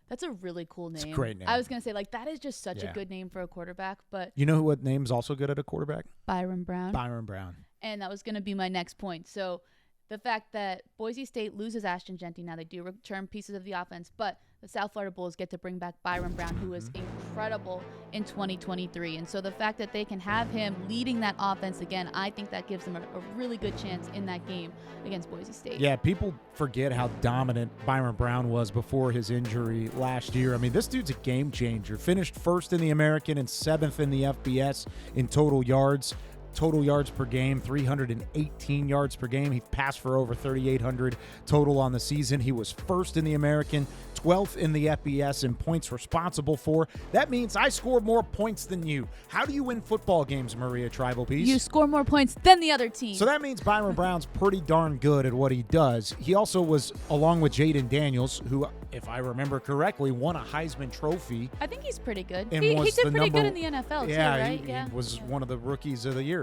That's a really cool name. It's a great name. I was going to say, that is just such a good name for a quarterback. But you know what name's also good at a quarterback? Byron Brown. Byron Brown. And that was going to be my next point. So the fact that Boise State loses Ashton Jeanty, now they do return pieces of the offense, but the South Florida Bulls get to bring back Byron Brown, who was incredible in 2023. And so the fact that they can have him leading that offense again, I think that gives them a really good chance in that game against Boise State. Yeah, people forget how dominant Byron Brown was before his injury last year. I mean, this dude's a game changer. Finished first in the American and 7th in the FBS in total yards. Total yards per game, 318 yards per game. He passed for over 3,800 total on the season. He was first in the American, 12th in the FBS in points responsible for. That means I score more points than you. How do you win football games, Maria Trivelpeice? You score more points than the other team. So that means Byron Brown's pretty darn good at what he does. He also was, along with Jaden Daniels, who, if I remember correctly, won a Heisman Trophy. I think he's pretty good. He did pretty good in the NFL, too, right? He was one of the rookies of the year.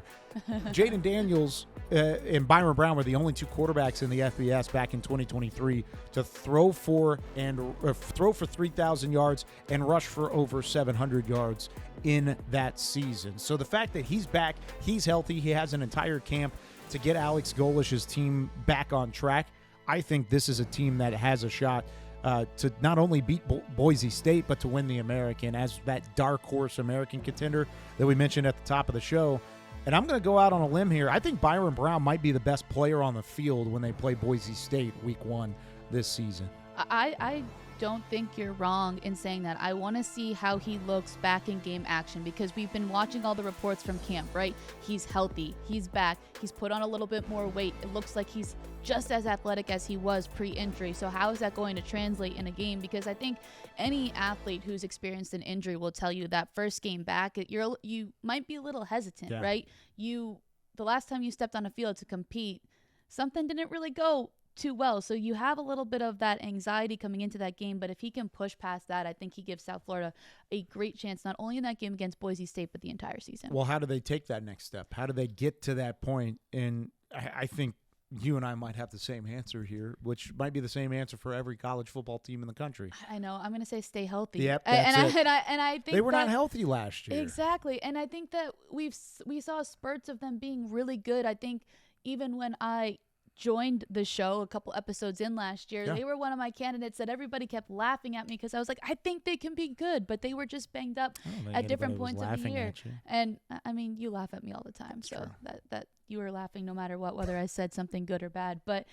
Jaden Daniels and Byron Brown were the only 2 quarterbacks in the FBS back in 2023 to throw for 3,000 yards and rush for over 700 yards in that season. So the fact that he's back, he's healthy, he has an entire camp to get Alex Golesh's team back on track. I think this is a team that has a shot to not only beat Boise State, but to win the American as that dark horse American contender that we mentioned at the top of the show. And I'm going to go out on a limb here. I think Byron Brown might be the best player on the field when they play Boise State week 1 this season. I don't think you're wrong in saying that. I want to see how he looks back in game action because we've been watching all the reports from camp, right? He's healthy. He's back. He's put on a little bit more weight. It looks like he's just as athletic as he was pre-injury. So how is that going to translate in a game? Because I think any athlete who's experienced an injury will tell you that first game back, you might be a little hesitant, right? The last time you stepped on a field to compete, something didn't really go too well. So you have a little bit of that anxiety coming into that game, but if he can push past that, I think he gives South Florida a great chance, not only in that game against Boise State, but the entire season. Well, how do they take that next step? How do they get to that point? And I think you and I might have the same answer here, which might be the same answer for every college football team in the country. I know. I'm going to say stay healthy. Yep, that's it. And I think they were not healthy last year. Exactly. And I think that we saw spurts of them being really good. I think even when I joined the show a couple episodes in last year, they were one of my candidates that everybody kept laughing at me because I was like, I think they can be good, but they were just banged up at different points of the year. And I mean, you laugh at me all the time. That's so that you were laughing no matter what, whether I said something good or bad. But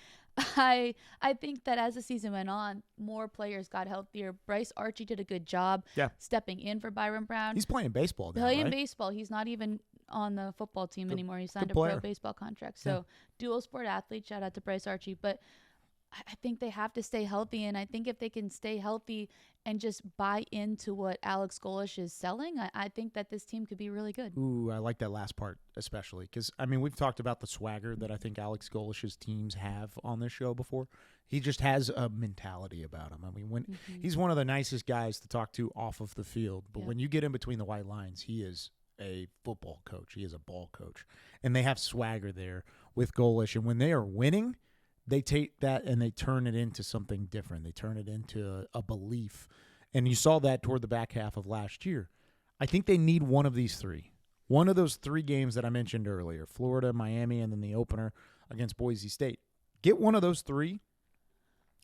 I think that as the season went on, more players got healthier. Bryce Archie did a good job stepping in for Byron Brown. He's playing baseball now, right? Baseball. He's not even on the football team anymore. He signed a pro baseball contract. So dual sport athlete, shout out to Bryce Archie. But I think they have to stay healthy. And I think if they can stay healthy and just buy into what Alex Golesh is selling, I think that this team could be really good. Ooh, I like that last part especially because, I mean, we've talked about the swagger that I think Alex Golesh's teams have on this show before. He just has a mentality about him. I mean, he's one of the nicest guys to talk to off of the field. But when you get in between the white lines, he is a football coach. He is a ball coach. And they have swagger there with Golesh. And when they are winning, they take that and they turn it into something different. They turn it into a belief. And you saw that toward the back half of last year. I think they need one of these three. One of those 3 games that I mentioned earlier, Florida, Miami, and then the opener against Boise State. Get one of those 3.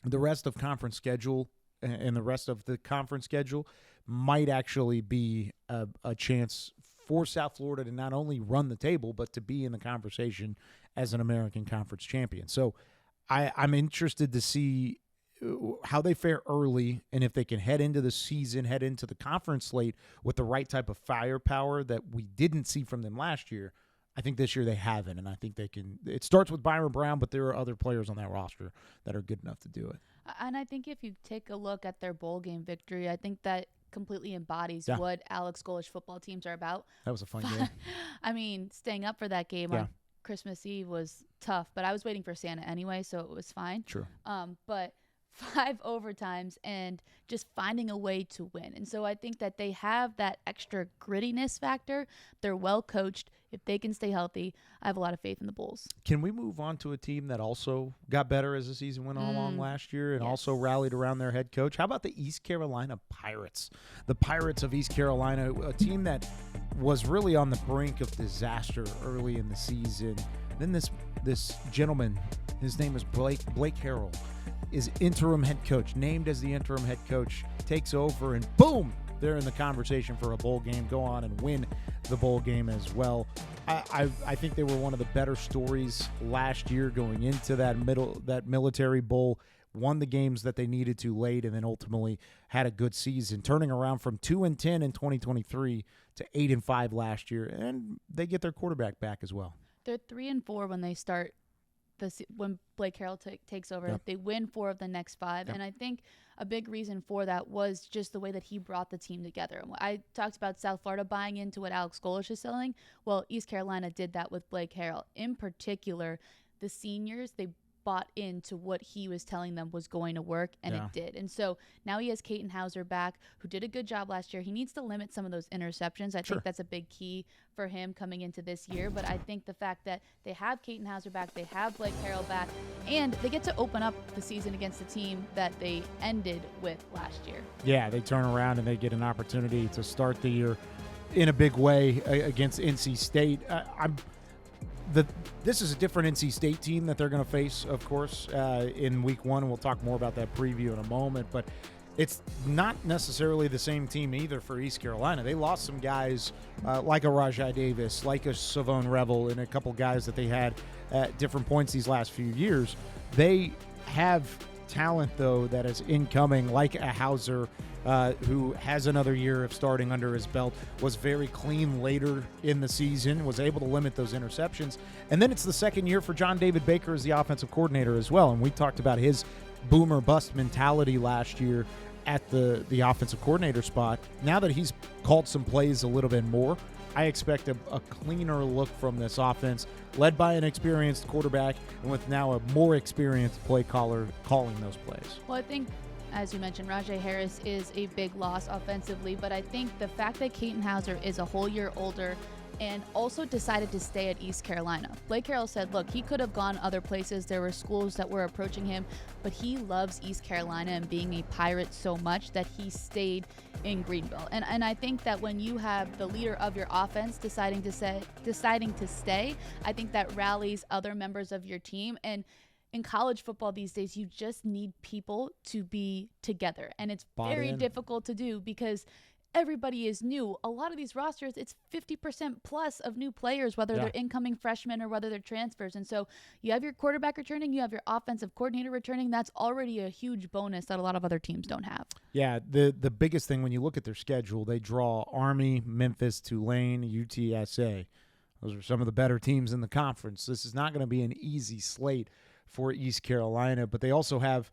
The rest of conference schedule and the rest of the conference schedule might actually be a chance for South Florida to not only run the table, but to be in the conversation as an American Conference champion. So I'm interested to see how they fare early and if they can head into the season, head into the conference slate with the right type of firepower that we didn't see from them last year. I think this year they haven't, and I think they can. It starts with Byron Brown, but there are other players on that roster that are good enough to do it. And I think if you take a look at their bowl game victory, I think that completely embodies what Alex Golesh football teams are about. That was a fun game. I mean, staying up for that game on Christmas Eve was tough, but I was waiting for Santa anyway, so it was fine. True. But 5 overtimes and just finding a way to win. And so I think that they have that extra grittiness factor. They're well coached. If they can stay healthy, I have a lot of faith in the Bulls. Can we move on to a team that also got better as the season went along last year and also rallied around their head coach? How about the East Carolina Pirates? The Pirates of East Carolina, a team that was really on the brink of disaster early in the season. Then this gentleman, his name is Blake Harrell, is interim head coach, named as the interim head coach, takes over, and boom, they're in the conversation for a bowl game, go on and win the bowl game as well. I think they were one of the better stories last year going into that military bowl, won the games that they needed to late, and then ultimately had a good season, turning around from 2-10 in 2023 to 8-5 last year, and they get their quarterback back as well. They're 3-4 when they start. When Blake Harrell takes over, they win 4 of the next 5. And I think a big reason for that was just the way that he brought the team together. I talked about South Florida buying into what Alex Golesh is selling. Well, East Carolina did that with Blake Harrell. In particular, the seniors, they bought into what he was telling them was going to work, and it did. And so now he has Caton Hauser back, who did a good job last year. He needs to limit some of those interceptions. I think that's a big key for him coming into this year. But I think the fact that they have Caton Hauser back, they have Blake Harrell back, and they get to open up the season against the team that they ended with last year. Yeah, they turn around and they get an opportunity to start the year in a big way against NC State. This is a different NC State team that they're going to face, of course, in week 1. We'll talk more about that preview in a moment, but it's not necessarily the same team either for East Carolina. They lost some guys like a Rajai Davis, like a Savone Revel, and a couple guys that they had at different points these last few years. They have talent, though, that is incoming, like a Hauser, who has another year of starting under his belt, was very clean later in the season, was able to limit those interceptions. And then it's the second year for John David Baker as the offensive coordinator as well. And we talked about his boomer bust mentality last year at the offensive coordinator spot. Now that he's called some plays a little bit more, I expect a cleaner look from this offense, led by an experienced quarterback and with now a more experienced play caller calling those plays. Well, I think, as you mentioned, Rajai Harris is a big loss offensively, but I think the fact that Caton Hauser is a whole year older and also decided to stay at East Carolina. Blake Harrell said, look, he could have gone other places. There were schools that were approaching him, but he loves East Carolina and being a Pirate so much that he stayed in Greenville. And I think that when you have the leader of your offense deciding to stay, I think that rallies other members of your team. And in college football these days, you just need people to be together. And it's very difficult to do because everybody is new. A lot of these rosters, it's 50% plus of new players, whether they're incoming freshmen or whether they're transfers. And so you have your quarterback returning, you have your offensive coordinator returning. That's already a huge bonus that a lot of other teams don't have. Yeah, the biggest thing when you look at their schedule, they draw Army, Memphis, Tulane, UTSA. Those are some of the better teams in the conference. This is not going to be an easy slate for East Carolina, but they also have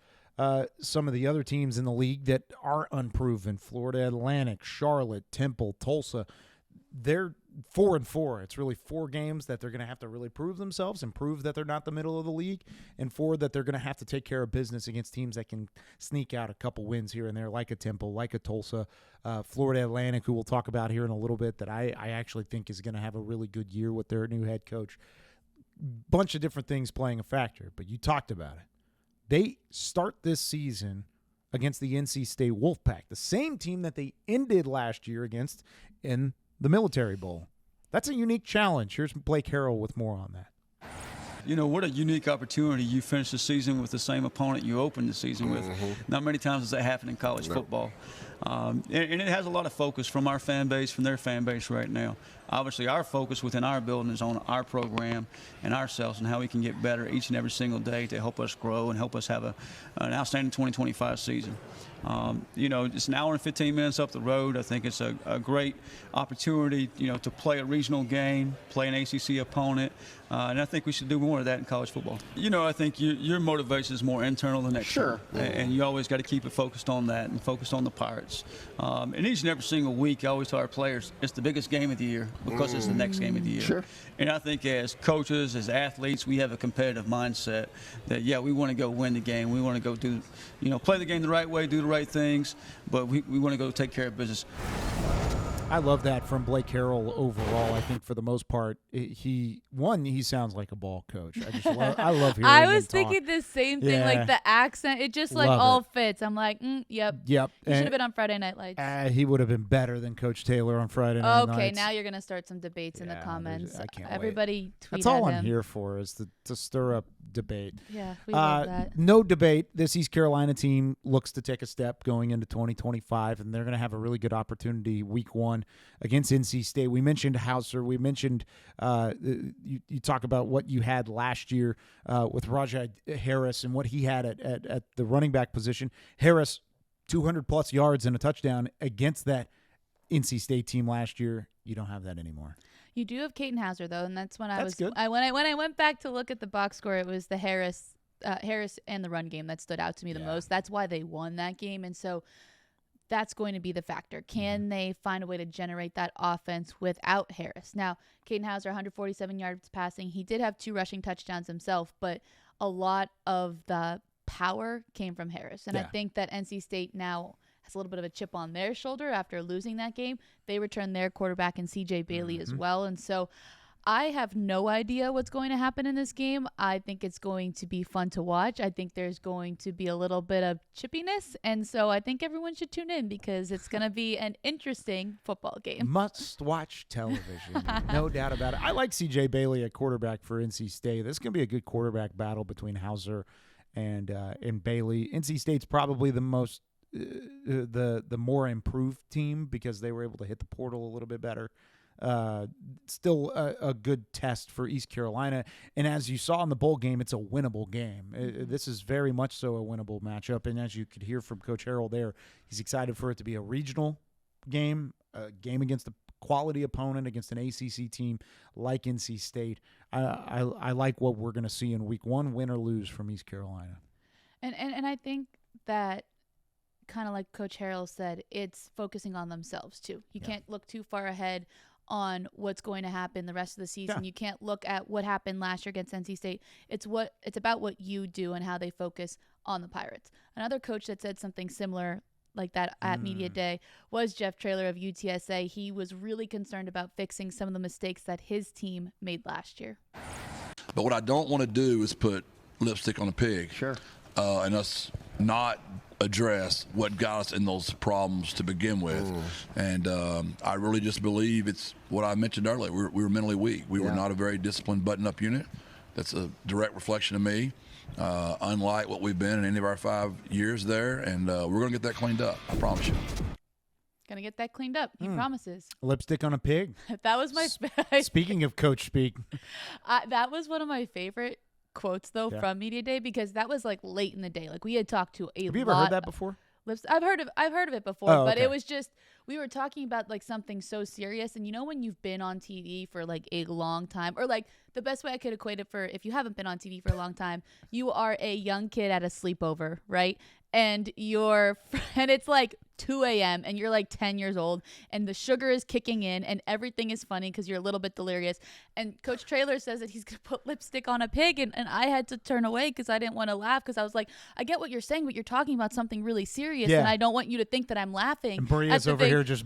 some of the other teams in the league that are unproven. Florida Atlantic, Charlotte, Temple, Tulsa. They're 4-4. It's really 4 games that they're going to have to really prove themselves and prove that they're not the middle of the league, and 4 that they're going to have to take care of business against teams that can sneak out a couple wins here and there, like a Temple, like a Tulsa. Florida Atlantic, who we'll talk about here in a little bit, that I actually think is going to have a really good year with their new head coach. bunch of different things playing a factor, but you talked about it. They start this season against the NC State Wolfpack, the same team that they ended last year against in the Military Bowl. That's a unique challenge. Here's Blake Harrell with more on that. You know, what a unique opportunity. You finish the season with the same opponent you opened the season with. Not many times does that happen in college football. And it has a lot of focus from our fan base, from their fan base right now. Obviously, our focus within our building is on our program and ourselves and how we can get better each and every single day to help us grow and help us have an outstanding 2025 season. You know, it's an hour and 15 minutes up the road. I think it's a great opportunity, you know, to play a regional game, play an ACC opponent, and I think we should do more of that in college football. You know, I think your motivation is more internal than external. Sure. And you always got to keep it focused on that and focused on the Pirates. And each and every single week, I always tell our players, it's the biggest game of the year because it's the next game of the year. Sure. And I think as coaches, as athletes, we have a competitive mindset that, yeah, we want to go win the game. We want to go do, you know, play the game the right way, do the right things, but we want to go take care of business. I love that from Blake Harrell overall. I think for the most part, he sounds like a ball coach. I love hearing I was him thinking talk. the same thing, like the accent. It just like Love all it. fits. I'm like, yep. Yep. He should have been on Friday Night Lights. He would have been better than Coach Taylor on Friday Night Lights. Okay, now you're going to start some debates in the comments. I can't Everybody wait. tweet That's all at him. I'm here for, is to stir up debate. Yeah, we love that. No debate. This East Carolina team looks to take a step going into 2025, and they're going to have a really good opportunity week one against NC State. We mentioned Hauser. We mentioned you talk about what you had last year with Rajai Harris and what he had at the running back position. Harris, 200-plus yards and a touchdown against that NC State team last year. You don't have that anymore. You do have Caden Hauser, though, and that's when Good. when I went back to look at the box score, it was the Harris and the run game that stood out to me the most. That's why they won that game, and so that's going to be the factor. Can they find a way to generate that offense without Harris? Now, Caden Hauser, 147 yards passing. He did have 2 rushing touchdowns himself, but a lot of the power came from Harris, and I think that NC State now has a little bit of a chip on their shoulder after losing that game. They returned their quarterback in CJ Bailey as well. And so I have no idea what's going to happen in this game. I think it's going to be fun to watch. I think there's going to be a little bit of chippiness. And so I think everyone should tune in because it's going to be an interesting football game. Must-watch television. No doubt about it. I like CJ Bailey at quarterback for NC State. This is going to be a good quarterback battle between Hauser and Bailey. NC State's probably the most the more improved team because they were able to hit the portal a little bit better. Still a good test for East Carolina. And as you saw in the bowl game, it's a winnable game. This is very much so a winnable matchup. And as you could hear from Coach Harrell there, he's excited for it to be a regional game, a game against a quality opponent, against an ACC team like NC State. I like what we're going to see in week one, win or lose, from East Carolina. And I think that, kind of like Coach Harrell said, it's focusing on themselves too. You can't look too far ahead on what's going to happen the rest of the season. You can't look at what happened last year against NC State. It's about what you do and how they focus on the Pirates. Another coach that said something similar like that at Media Day was Jeff Traylor of UTSA. He was really concerned about fixing some of the mistakes that his team made last year. But what I don't want to do is put lipstick on a pig. Sure. And us not address what got us in those problems to begin with. And I really just believe it's what I mentioned earlier. We were mentally weak. We were not a very disciplined button-up unit. That's a direct reflection of me, unlike what we've been in any of our 5 years there. And we're going to get that cleaned up, I promise you. Gonna get that cleaned up. He promises. Lipstick on a pig. That was my Speaking of coach speak. That was one of my favorite quotes though from Media Day, because that was like late in the day. Like we had talked to a lot. Have you ever heard that before? I've heard of it before, but it was just, we were talking about like something so serious. And you know, when you've been on TV for like a long time, or like the best way I could equate it, for if you haven't been on TV for a long time, you are a young kid at a sleepover, right? And it's like 2 a.m. and you're like 10 years old and the sugar is kicking in and everything is funny because you're a little bit delirious. And Coach Traylor says that he's going to put lipstick on a pig. And I had to turn away because I didn't want to laugh because I was like, I get what you're saying, but you're talking about something really serious. And I don't want you to think that I'm laughing. And Bria's over here just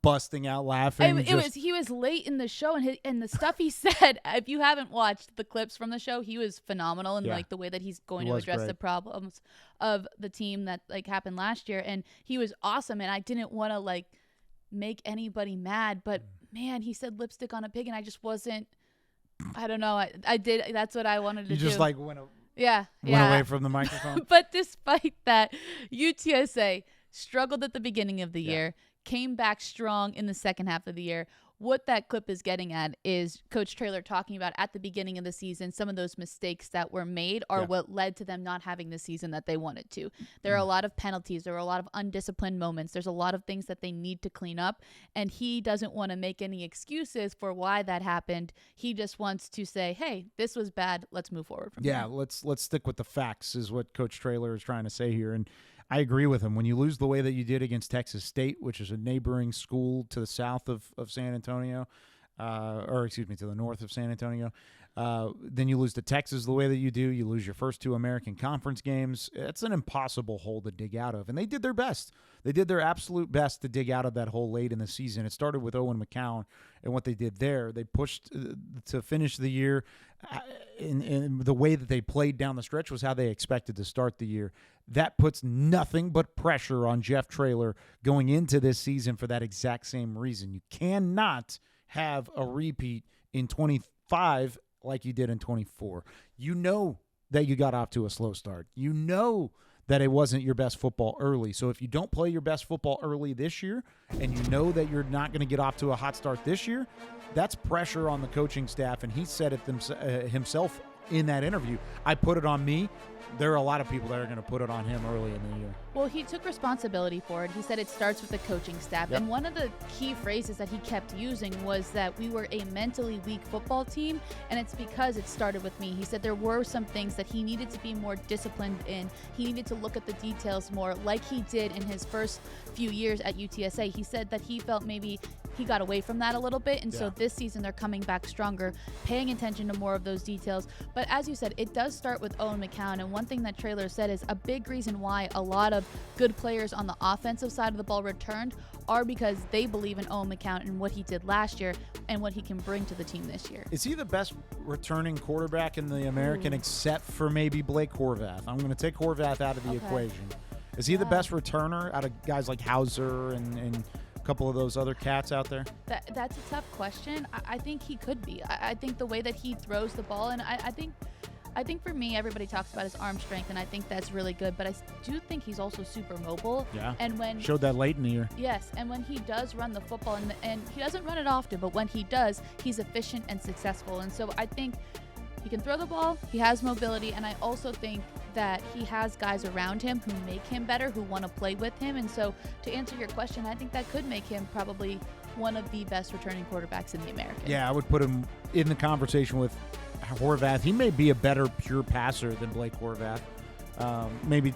busting out laughing. He was late in the show and the stuff he said, if you haven't watched the clips from the show, he was phenomenal in like the way that he's going to address the problems of the team that like happened last year. And he was awesome. And I didn't want to like make anybody mad, but man, he said lipstick on a pig and I just wasn't, I don't know. I did. That's what I wanted to do. You just like went away from the microphone. But despite that, UTSA struggled at the beginning of the year, came back strong in the second half of the year. What that clip is getting at is Coach Traylor talking about at the beginning of the season, some of those mistakes that were made are what led to them not having the season that they wanted to. There are a lot of penalties. There are a lot of undisciplined moments. There's a lot of things that they need to clean up, and he doesn't want to make any excuses for why that happened. He just wants to say, hey, this was bad. Let's move forward from there. Let's stick with the facts is what Coach Traylor is trying to say here. And I agree with him. When you lose the way that you did against Texas State, which is a neighboring school to the south of San Antonio, to the north of San Antonio, then you lose to Texas the way that you do. You lose your first 2 American Conference games. It's an impossible hole to dig out of. And they did their best. They did their absolute best to dig out of that hole late in the season. It started with Owen McCown and what they did there. They pushed to finish the year in the way that they played down the stretch was how they expected to start the year. That puts nothing but pressure on Jeff Traylor going into this season for that exact same reason. You cannot have a repeat in 25 like you did in 24. You know that you got off to a slow start. You know that it wasn't your best football early. So if you don't play your best football early this year and you know that you're not going to get off to a hot start this year, that's pressure on the coaching staff. And he said it himself in that interview. I put it on me. There are a lot of people that are going to put it on him early in the year. Well, he took responsibility for it. He said it starts with the coaching staff. Yep. And one of the key phrases that he kept using was that we were a mentally weak football team, and it's because it started with me. He said there were some things that he needed to be more disciplined in. He needed to look at the details more like he did in his first few years at UTSA. He said that he felt maybe he got away from that a little bit, and so this season they're coming back stronger, paying attention to more of those details. But as you said, it does start with Owen McCown, and one thing that Traylor said is a big reason why a lot of good players on the offensive side of the ball returned are because they believe in Owen McCown and what he did last year and what he can bring to the team this year. Is he the best returning quarterback in the American except for maybe Blake Horvath? I'm going to take Horvath out of the equation. Is he the best returner out of guys like Hauser and couple of those other cats out there? That's a tough question. I think he could be. I think the way that he throws the ball, and I think for me, everybody talks about his arm strength, and I think that's really good, but I do think he's also super mobile. Yeah. And when showed that late in the year. Yes, and when he does run the football, and he doesn't run it often, but when he does, he's efficient and successful. And so I think he can throw the ball, he has mobility, and I also think that he has guys around him who make him better, who want to play with him. And so to answer your question, I think that could make him probably one of the best returning quarterbacks in the American. Yeah, I would put him in the conversation with Horvath. He may be a better pure passer than Blake Horvath. Maybe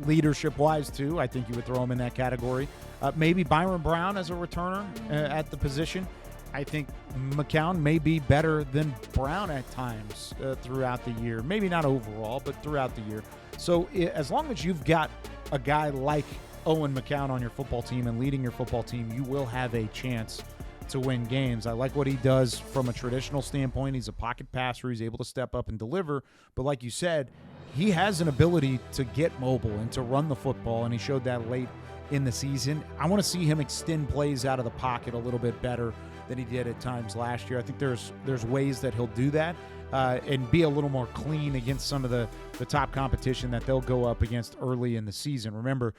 leadership-wise, too. I think you would throw him in that category. Maybe Byron Brown as a returner at the position. I think McCown may be better than Brown at times throughout the year. Maybe not overall, but throughout the year. So as long as you've got a guy like Owen McCown on your football team and leading your football team, you will have a chance to win games. I like what he does from a traditional standpoint. He's a pocket passer. He's able to step up and deliver. But like you said, he has an ability to get mobile and to run the football, and he showed that late in the season. I want to see him extend plays out of the pocket a little bit better than he did at times last year. I think there's ways that he'll do that and be a little more clean against some of the top competition that they'll go up against early in the season. Remember,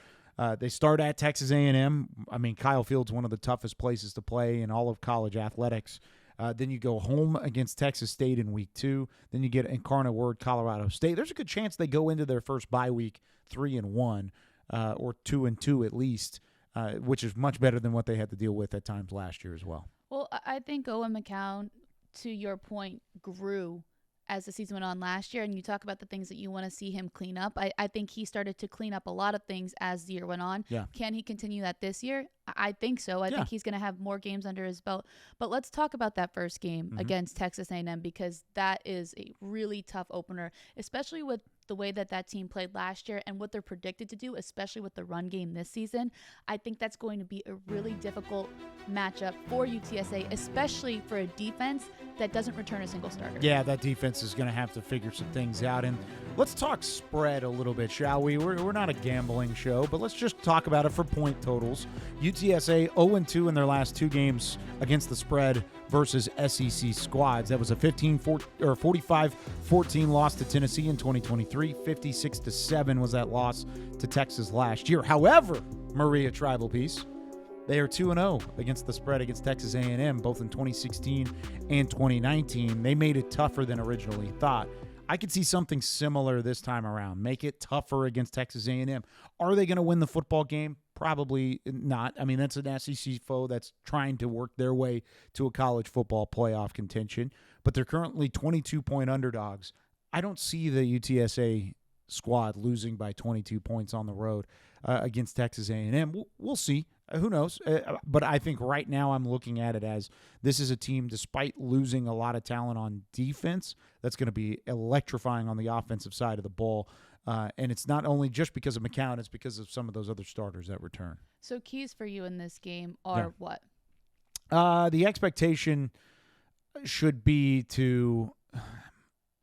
they start at Texas A&M. I mean, Kyle Field's one of the toughest places to play in all of college athletics. Then you go home against Texas State in week 2. Then you get Incarnate Word, Colorado State. There's a good chance they go into their first bye week 3-1 or 2-2 at least, which is much better than what they had to deal with at times last year as well. Well, I think Owen McCown, to your point, grew as the season went on last year, and you talk about the things that you want to see him clean up. I think he started to clean up a lot of things as the year went on. Yeah. Can he continue that this year? I think so. I think he's going to have more games under his belt. But let's talk about that first game against Texas A&M, because that is a really tough opener, especially with the way that team played last year and what they're predicted to do, especially with the run game this season. I think that's going to be a really difficult matchup for UTSA, especially for a defense that doesn't return a single starter. Yeah, that defense is going to have to figure some things out. And let's talk spread a little bit, shall we? We're not a gambling show, but let's just talk about it for point totals. UTSA 0-2 in their last 2 games against the spread versus SEC squads. That was a 45-14 loss to Tennessee in 2023. 56-7 was that loss to Texas last year. However, Maria Trivelpeice, they are 2-0 against the spread against Texas A&M, both in 2016 and 2019. They made it tougher than originally thought. I could see something similar this time around. Make it tougher against Texas A&M. Are they going to win the football game? Probably not. I mean, that's an SEC foe that's trying to work their way to a college football playoff contention, but they're currently 22-point underdogs. I don't see the UTSA squad losing by 22 points on the road against Texas A&M. We'll see. Who knows? But I think right now I'm looking at it as this is a team, despite losing a lot of talent on defense, that's going to be electrifying on the offensive side of the ball. And it's not only just because of McCown, it's because of some of those other starters that return. So keys for you in this game are what? The expectation should be to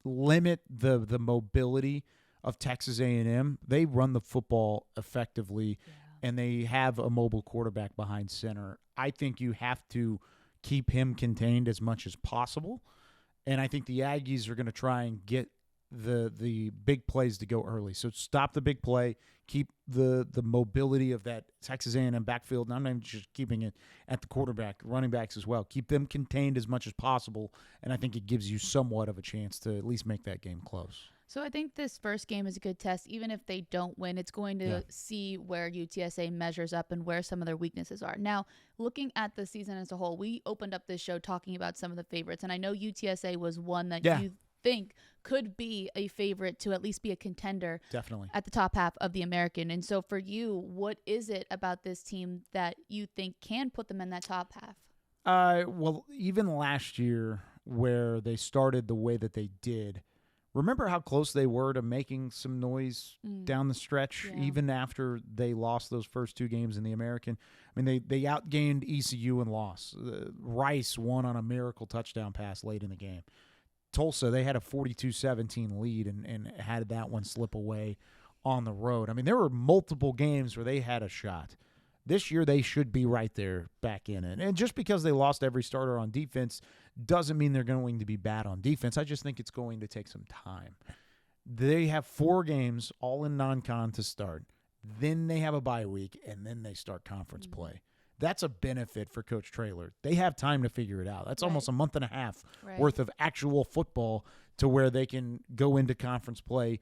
limit the mobility of Texas A&M. They run the football effectively, and they have a mobile quarterback behind center. I think you have to keep him contained as much as possible, and I think the Aggies are going to try and get the big plays to go early. So stop the big play, keep the mobility of that Texas A&M backfield, and I'm not just keeping it at the quarterback, running backs as well. Keep them contained as much as possible, and I think it gives you somewhat of a chance to at least make that game close. So I think this first game is a good test. Even if they don't win, it's going to see where UTSA measures up and where some of their weaknesses are. Now, looking at the season as a whole, we opened up this show talking about some of the favorites, and I know UTSA was one that you think could be a favorite to at least be a contender at the top half of the American. And so for you, what is it about this team that you think can put them in that top half? Well, even last year where they started the way that they did, remember how close they were to making some noise down the stretch, even after they lost those first 2 games in the American? I mean, they outgained ECU and lost. Rice won on a miracle touchdown pass late in the game. Tulsa, they had a 42-17 lead and had that one slip away on the road. I mean, there were multiple games where they had a shot. This year, they should be right there back in it. And just because they lost every starter on defense doesn't mean they're going to be bad on defense. I just think it's going to take some time. They have 4 games, all in non-con to start. Then they have a bye week, and then they start conference play. That's a benefit for Coach Traylor. They have time to figure it out. That's almost a month and a half worth of actual football to where they can go into conference play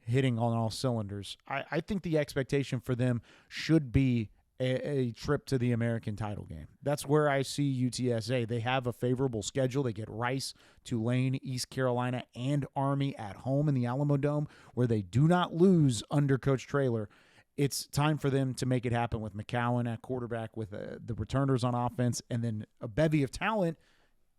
hitting on all cylinders. I think the expectation for them should be a trip to the American title game. That's where I see UTSA. They have a favorable schedule. They get Rice, Tulane, East Carolina, and Army at home in the Alamo Dome, where they do not lose under Coach Traylor. It's time for them to make it happen with McCown at quarterback, with the returners on offense, and then a bevy of talent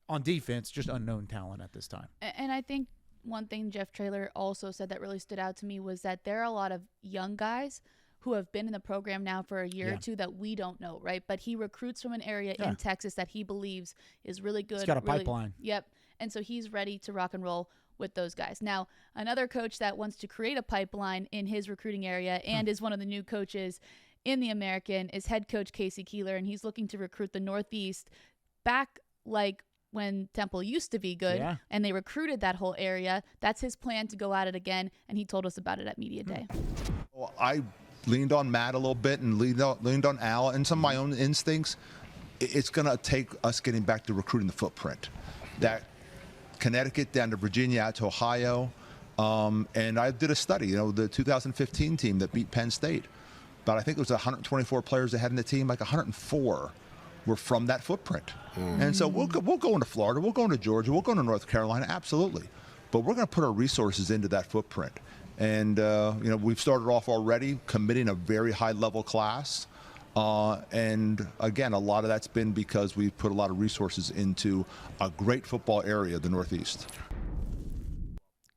on defense, just unknown talent at this time. And I think one thing Jeff Traylor also said that really stood out to me was that there are a lot of young guys who have been in the program now for a year or two that we don't know, right? But he recruits from an area in Texas that he believes is really good. He's got a pipeline. Yep. And so he's ready to rock and roll with those guys. Now, another coach that wants to create a pipeline in his recruiting area and is one of the new coaches in the American is head coach Casey Keeler, and he's looking to recruit the Northeast back like when Temple used to be good, and they recruited that whole area. That's his plan to go at it again, and he told us about it at Media Day. Well, I leaned on Matt a little bit and leaned on Al and some of my own instincts. It's going to take us getting back to recruiting the footprint. That Connecticut down to Virginia out to Ohio. And I did a study, the 2015 team that beat Penn State. But I think it was 124 players they had in the team, like 104 were from that footprint. And so we'll go into Florida, we'll go into Georgia, we'll go into North Carolina, absolutely. but we're going to put our resources into that footprint. And, we've started off already committing a very high-level class. And, again, a lot of that's been because we've put a lot of resources into a great football area, the Northeast.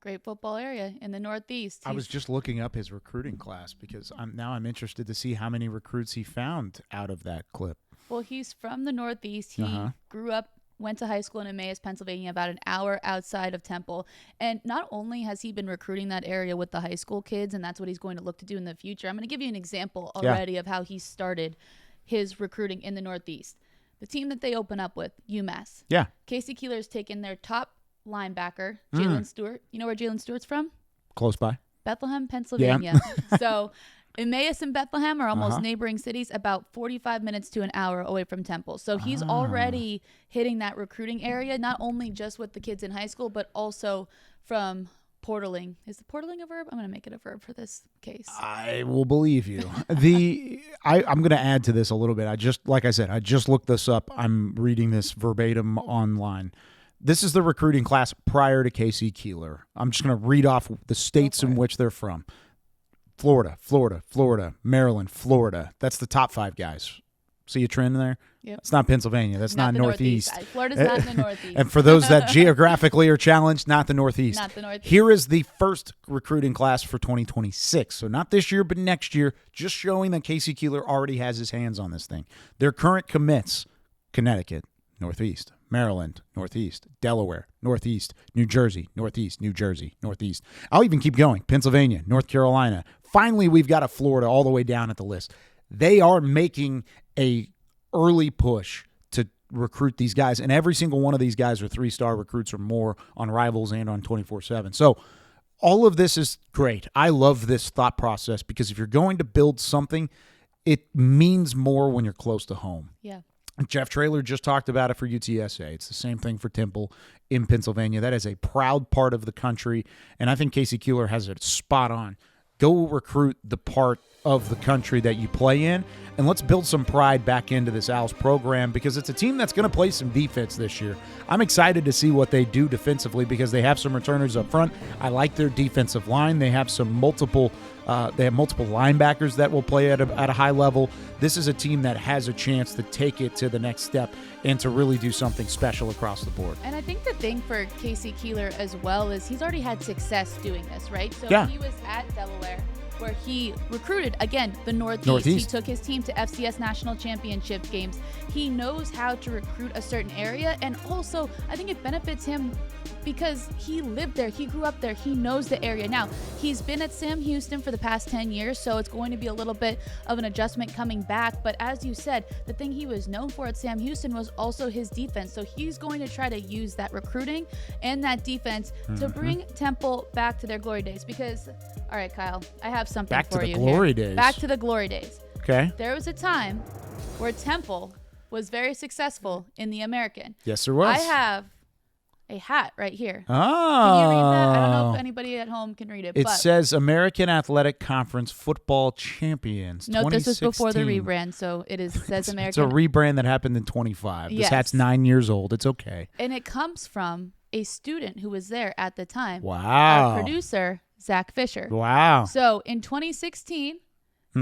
Great football area in the Northeast. I was just looking up his recruiting class because I'm interested to see how many recruits he found out of that clip. Well, he's from the Northeast. He grew up, went to high school in Emmaus, Pennsylvania, about an hour outside of Temple. And not only has he been recruiting that area with the high school kids, and that's what he's going to look to do in the future. I'm going to give you an example already of how he started his recruiting in the Northeast. The team that they open up with, UMASS. Yeah. Casey Keeler's taken their top linebacker, Jalen Stewart. You know where Jalen Stewart's from? Close by. Bethlehem, Pennsylvania. Yeah. So Emmaus and Bethlehem are almost neighboring cities, about 45 minutes to an hour away from Temple. So he's already hitting that recruiting area, not only just with the kids in high school, but also from portaling. Is the portaling a verb? I'm going to make it a verb for this case. I will believe you. I'm going to add to this a little bit. I just looked this up. I'm reading this verbatim online. This is the recruiting class prior to Casey Keeler. I'm just going to read off the states in which they're from. Florida, Maryland, Florida. That's the top 5 guys. See a trend there? Yep. It's not Pennsylvania. That's not Northeast. Florida's not in the Northeast. And for those that geographically are challenged, not the Northeast. Not the Northeast. Here is the first recruiting class for 2026. So not this year, but next year, just showing that Casey Keeler already has his hands on this thing. Their current commits, Connecticut, Northeast. Maryland, Northeast. Delaware, Northeast. New Jersey, Northeast. New Jersey, Northeast. I'll even keep going. Pennsylvania, North Carolina. Finally, we've got a Florida all the way down at the list. They are making a early push to recruit these guys, and every single one of these guys are 3-star recruits or more on Rivals and on 24/7. So all of this is great. I love this thought process because if you're going to build something, it means more when you're close to home. Yeah. Jeff Traylor just talked about it for UTSA. It's the same thing for Temple in Pennsylvania. That is a proud part of the country, and I think Casey Keeler has it spot on. Go recruit the part of the country that you play in, and let's build some pride back into this Owls program because it's a team that's going to play some defense this year. I'm excited to see what they do defensively because they have some returners up front. I like their defensive line. They have multiple linebackers that will play at a high level. This is a team that has a chance to take it to the next step and to really do something special across the board. And I think the thing for Casey Keeler as well is he's already had success doing this, right? So he was at Delaware where he recruited, again, the Northeast. He took his team to FCS National Championship games. He knows how to recruit a certain area, and also I think it benefits him because he lived there. He grew up there. He knows the area. Now, he's been at Sam Houston for the past 10 years, so it's going to be a little bit of an adjustment coming back. But as you said, the thing he was known for at Sam Houston was also his defense. So he's going to try to use that recruiting and that defense to bring Temple back to their glory days. Because, all right, Kyle, I have something for you here. Back to the glory days. Back to the glory days. Okay. There was a time where Temple was very successful in the American. Yes, there was. I have a hat right here. Oh. Can you read that? I don't know if anybody at home can read it. It says American Athletic Conference Football Champions. No, this was before the rebrand, so says American. It's a rebrand that happened in 25. This hat's 9 years old. It's okay. And it comes from a student who was there at the time. Wow. Our producer, Zach Fisher. Wow. So in 2016,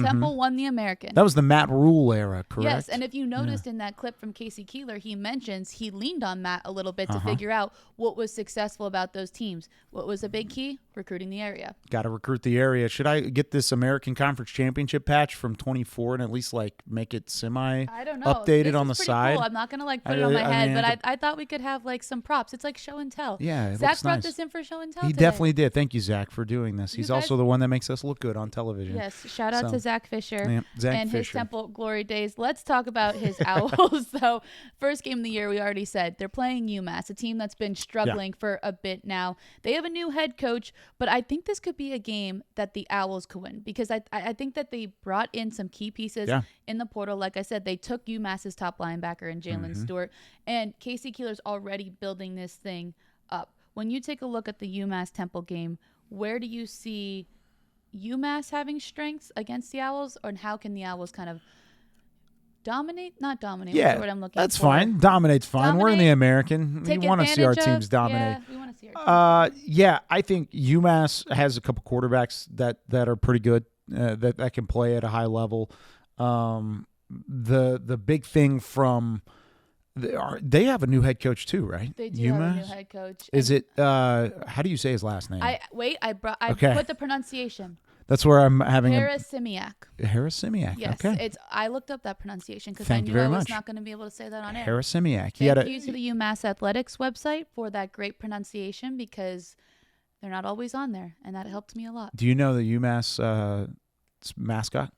Temple won the American. That was the Matt Rule era, correct? Yes, and if you noticed in that clip from Casey Keeler, he mentions he leaned on Matt a little bit to figure out what was successful about those teams. What was a big key? Recruiting the area. Got to recruit the area. Should I get this American Conference Championship patch from 24 and at least make it updated on the side? Cool. I'm not gonna put it on my head, but I thought we could have some props. It's like show and tell. Yeah, Zach brought this in for show and tell. He definitely did. Thank you, Zach, for doing this. He's also the one that makes us look good on television. Yes, shout out to Zach Fisher and his Temple glory days. Let's talk about his Owls. So, first game of the year, we already said they're playing UMass, a team that's been struggling for a bit now. They have a new head coach, but I think this could be a game that the Owls could win because I think that they brought in some key pieces in the portal. Like I said, they took UMass's top linebacker in Jalen Stewart, and Casey Keeler's already building this thing up. When you take a look at the UMass Temple game, where do you see UMass having strengths against the Owls, and how can the Owls kind of not dominate. Yeah, what's the word I'm looking that's for? Fine. Dominate's fine. We're in the Dominate, American. We want to see our teams dominate. Yeah, we want to see our teams. Yeah, I think UMass has a couple quarterbacks that are pretty good, that can play at a high level. The big thing from they have a new head coach too, right? They do UMass? have a new head coach. Is it how do you say his last name? I Okay. put the pronunciation. That's where I'm having Harris-Simiak. Harris-Simiak. Yes, Okay. I looked up that pronunciation because I Thank you knew I very was much. not going to be able to say that on air. Harris-Simiak. Thank you to the UMass Athletics website for that great pronunciation because they're not always on there, and that helped me a lot. Do you know the UMass mascot?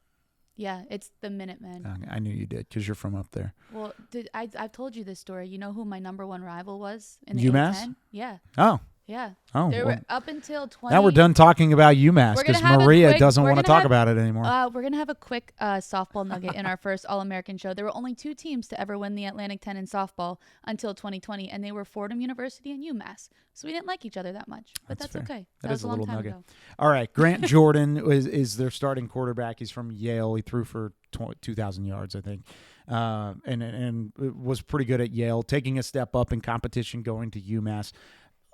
Yeah, it's the Minutemen. I knew you did because you're from up there. Well, I've told you this story. You know who my number one rival was in the UMass? A10? Yeah. Oh. Yeah. Oh. They were up until 20. Now we're done talking about UMass because Maria doesn't want to talk about it anymore. We're going to have a quick softball nugget in our first All-American show. There were only 2 teams to ever win the Atlantic 10 in softball until 2020, and they were Fordham University and UMass. So we didn't like each other that much, but that's okay. That was a long time ago. All right. Grant Jordan is their starting quarterback. He's from Yale. He threw for 2,000 yards, I think, and was pretty good at Yale, taking a step up in competition going to UMass.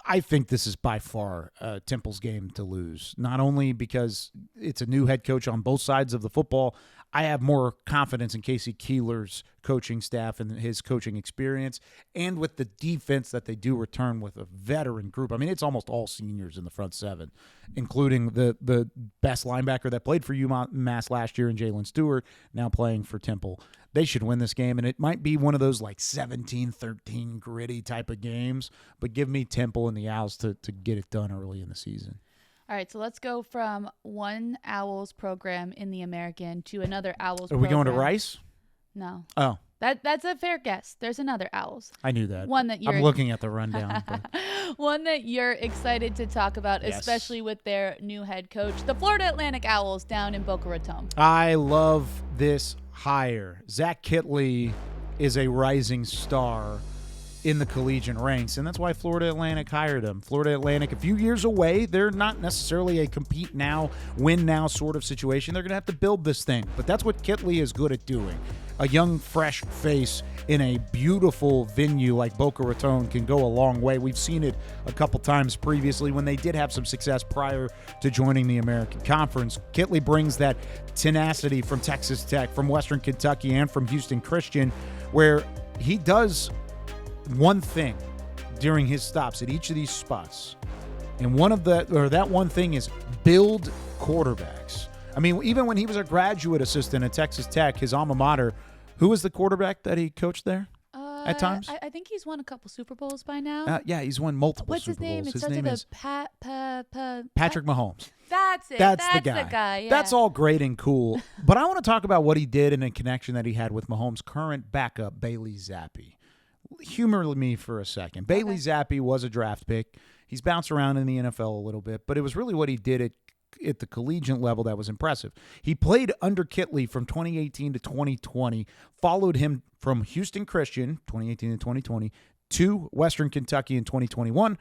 I think this is by far Temple's game to lose, not only because it's a new head coach on both sides of the football. I have more confidence in Casey Keeler's coaching staff and his coaching experience, and with the defense that they do return with a veteran group. I mean, it's almost all seniors in the front seven, including the best linebacker that played for UMass last year in Jalen Stewart, now playing for Temple. They should win this game, and it might be one of those like 17-13 gritty type of games, but give me Temple and the Owls to get it done early in the season. All right, so let's go from one Owls program in the American to another Owls program. Are we going to Rice? No. Oh. That's a fair guess. There's another Owls. I knew that. One that I'm looking at the rundown. One that you're excited to talk about, yes, especially with their new head coach, the Florida Atlantic Owls down in Boca Raton. I love this hire. Zach Kitley is a rising star in the collegiate ranks, and that's why Florida Atlantic hired him. Florida Atlantic, a few years away, they're not necessarily a compete now, win now sort of situation. They're going to have to build this thing, but that's what Kitley is good at doing. A young, fresh face in a beautiful venue like Boca Raton can go a long way. We've seen it a couple times previously when they did have some success prior to joining the American Conference. Kitley brings that tenacity from Texas Tech, from Western Kentucky, and from Houston Christian, where he does one thing during his stops at each of these spots. And that one thing is build quarterbacks. I mean, even when he was a graduate assistant at Texas Tech, his alma mater, who was the quarterback that he coached there at times? I think he's won a couple Super Bowls by now. Yeah, he's won multiple What's Super Bowls. What's his name? It starts with a Patrick Mahomes. That's it. That's the guy. Yeah. That's all great and cool. But I want to talk about what he did and a connection that he had with Mahomes' current backup, Bailey Zappi. Humor me for a second. Bailey Zappi was a draft pick. He's bounced around in the NFL a little bit, but it was really what he did at the collegiate level that was impressive. He played under Kitley from 2018 to 2020, followed him from Houston Christian, 2018 to 2020, to Western Kentucky in 2021,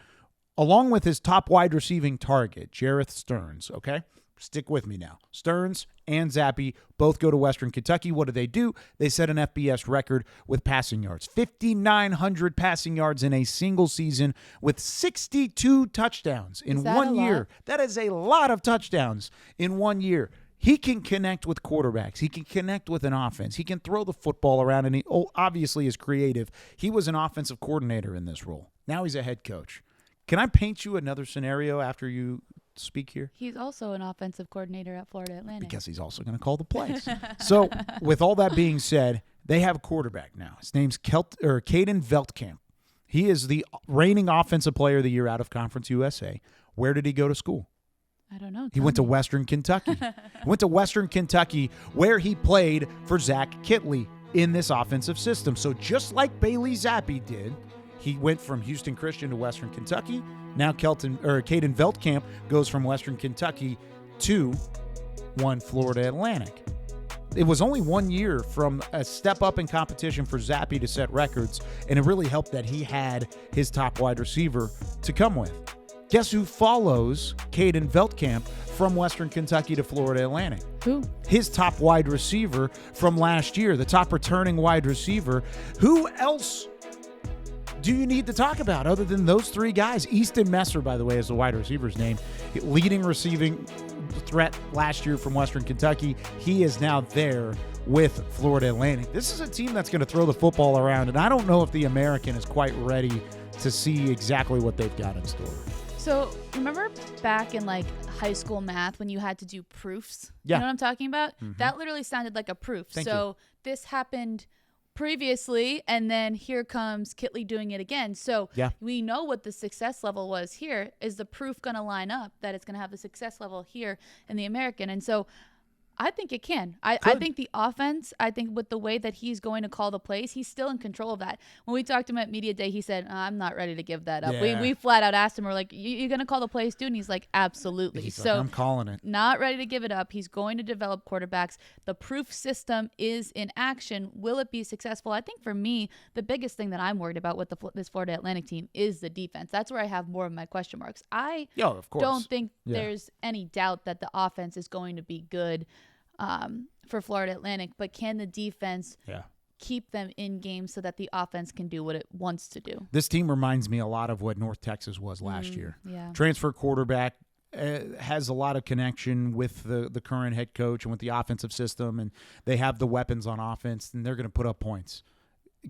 along with his top wide receiving target, Jareth Stearns, okay? Stick with me now. Stearns and Zappi both go to Western Kentucky. What do? They set an FBS record with passing yards. 5,900 passing yards in a single season with 62 touchdowns in 1 year. That is a lot of touchdowns in 1 year. He can connect with quarterbacks. He can connect with an offense. He can throw the football around, and he obviously is creative. He was an offensive coordinator in this role. Now he's a head coach. Can I paint you another scenario after you speak here? He's also an offensive coordinator at Florida Atlantic. Because he's also going to call the plays. So, with all that being said, they have a quarterback now. His name's Caden Veldkamp. He is the reigning offensive player of the year out of Conference USA. Where did he go to school? I don't know. He went to Western Kentucky. Where he played for Zach Kitley in this offensive system. So just like Bailey Zappi did, he went from Houston Christian to Western Kentucky. Now Caden Veldkamp goes from Western Kentucky to Florida Atlantic. It was only 1 year from a step up in competition for Zappi to set records, and it really helped that he had his top wide receiver to come with. Guess who follows Caden Veldkamp from Western Kentucky to Florida Atlantic? Who? His top wide receiver from last year, the top returning wide receiver. Who else do you need to talk about other than those three guys? Easton Messer, by the way, is the wide receiver's name. Leading receiving threat last year from Western Kentucky. He is now there with Florida Atlantic. This is a team that's going to throw the football around, and I don't know if the American is quite ready to see exactly what they've got in store. So remember back in like high school math when you had to do proofs? Yeah. You know what I'm talking about? Mm-hmm. That literally sounded like a proof. Thank so you. This happened previously, and then here comes Kitley doing it again. So we know what the success level was here. Is the proof going to line up that it's going to have the success level here in the American? And so I think it can. I think the offense, I think with the way that he's going to call the plays, he's still in control of that. When we talked to him at Media Day, he said, I'm not ready to give that up. Yeah. We flat out asked him, we're like, you going to call the plays, dude? And he's like, absolutely. He's so like, I'm calling it. Not ready to give it up. He's going to develop quarterbacks. The proof system is in action. Will it be successful? I think for me, the biggest thing that I'm worried about with this Florida Atlantic team is the defense. That's where I have more of my question marks. Of course. Don't think there's any doubt that the offense is going to be good for Florida Atlantic, but can the defense keep them in games so that the offense can do what it wants to do? This team reminds me a lot of what North Texas was last year. Yeah. Transfer quarterback, has a lot of connection with the current head coach and with the offensive system, and they have the weapons on offense, and they're going to put up points.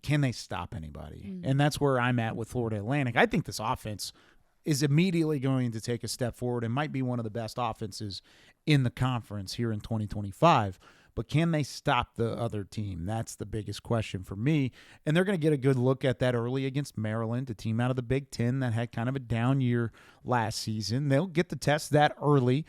Can they stop anybody? And that's where I'm at with Florida Atlantic. I think this offense is immediately going to take a step forward and might be one of the best offenses in the conference here in 2025. But can they stop the other team? That's the biggest question for me. And they're going to get a good look at that early against Maryland, a team out of the Big Ten that had kind of a down year last season. They'll get to test that early,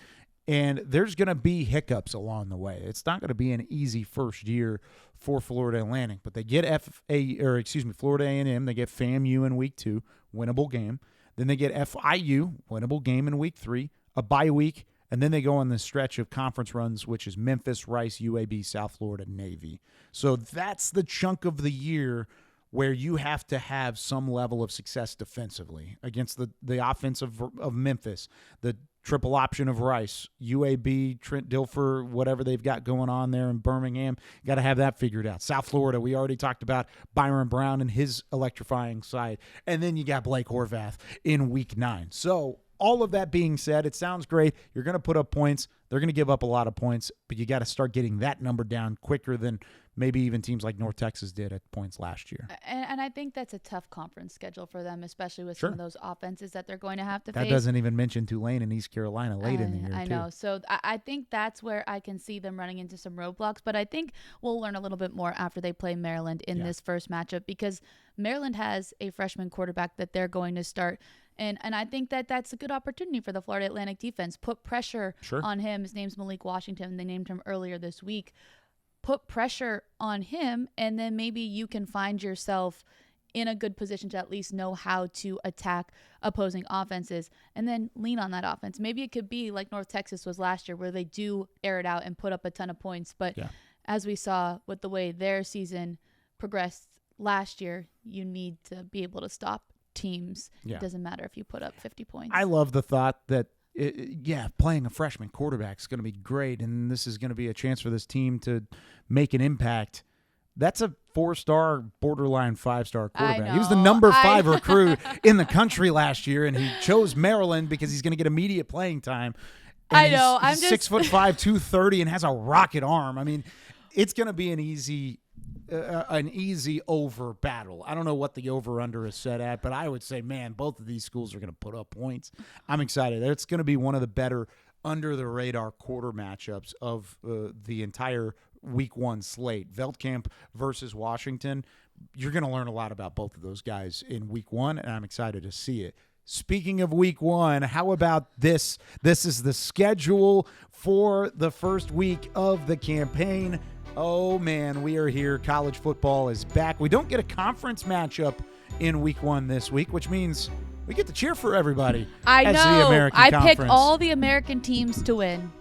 and there's going to be hiccups along the way. It's not going to be an easy first year for Florida Atlantic, but they get Florida A&M. They get FAMU in week 2, winnable game. Then they get FIU, winnable game in week 3, a bye week, and then they go on this stretch of conference runs, which is Memphis, Rice, UAB, South Florida, Navy. So that's the chunk of the year where you have to have some level of success defensively against the offense of Memphis, the triple option of Rice, UAB, Trent Dilfer, whatever they've got going on there in Birmingham. Got to have that figured out. South Florida, we already talked about Byron Brown and his electrifying side. And then you got Blake Horvath in week 9. So all of that being said, it sounds great. You're going to put up points. They're going to give up a lot of points, but you got to start getting that number down quicker than maybe even teams like North Texas did at points last year. And I think that's a tough conference schedule for them, especially with some of those offenses that they're going to have to face. That doesn't even mention Tulane and East Carolina late in the year, I know. So I think that's where I can see them running into some roadblocks, but I think we'll learn a little bit more after they play Maryland in this first matchup, because Maryland has a freshman quarterback that they're going to start. And I think that's a good opportunity for the Florida Atlantic defense. Put pressure on him. His name's Malik Washington. They named him earlier this week. Put pressure on him, and then maybe you can find yourself in a good position to at least know how to attack opposing offenses and then lean on that offense. Maybe it could be like North Texas was last year, where they do air it out and put up a ton of points. But as we saw with the way their season progressed last year, you need to be able to stop teams. It doesn't matter if you put up 50 points. I love the thought that playing a freshman quarterback is going to be great, and this is going to be a chance for this team to make an impact. That's a 4-star, borderline 5-star quarterback. He was the number 5 recruit in the country last year, and he chose Maryland because he's going to get immediate playing time. And I know. He's 6'5", 230, and has a rocket arm. I mean, it's going to be an easy over battle. I don't know what the over-under is set at, but I would say, man, both of these schools are going to put up points. I'm excited. It's going to be one of the better under-the-radar quarter matchups of the entire Week 1 slate. Veldkamp versus Washington. You're going to learn a lot about both of those guys in Week 1, and I'm excited to see it. Speaking of Week 1, how about this? This is the schedule for the first week of the campaign. Oh, man, we are here. College football is back. We don't get a conference matchup in Week 1 this week, which means we get to cheer for everybody. I as know. The American I Conference. pick all the American teams to win.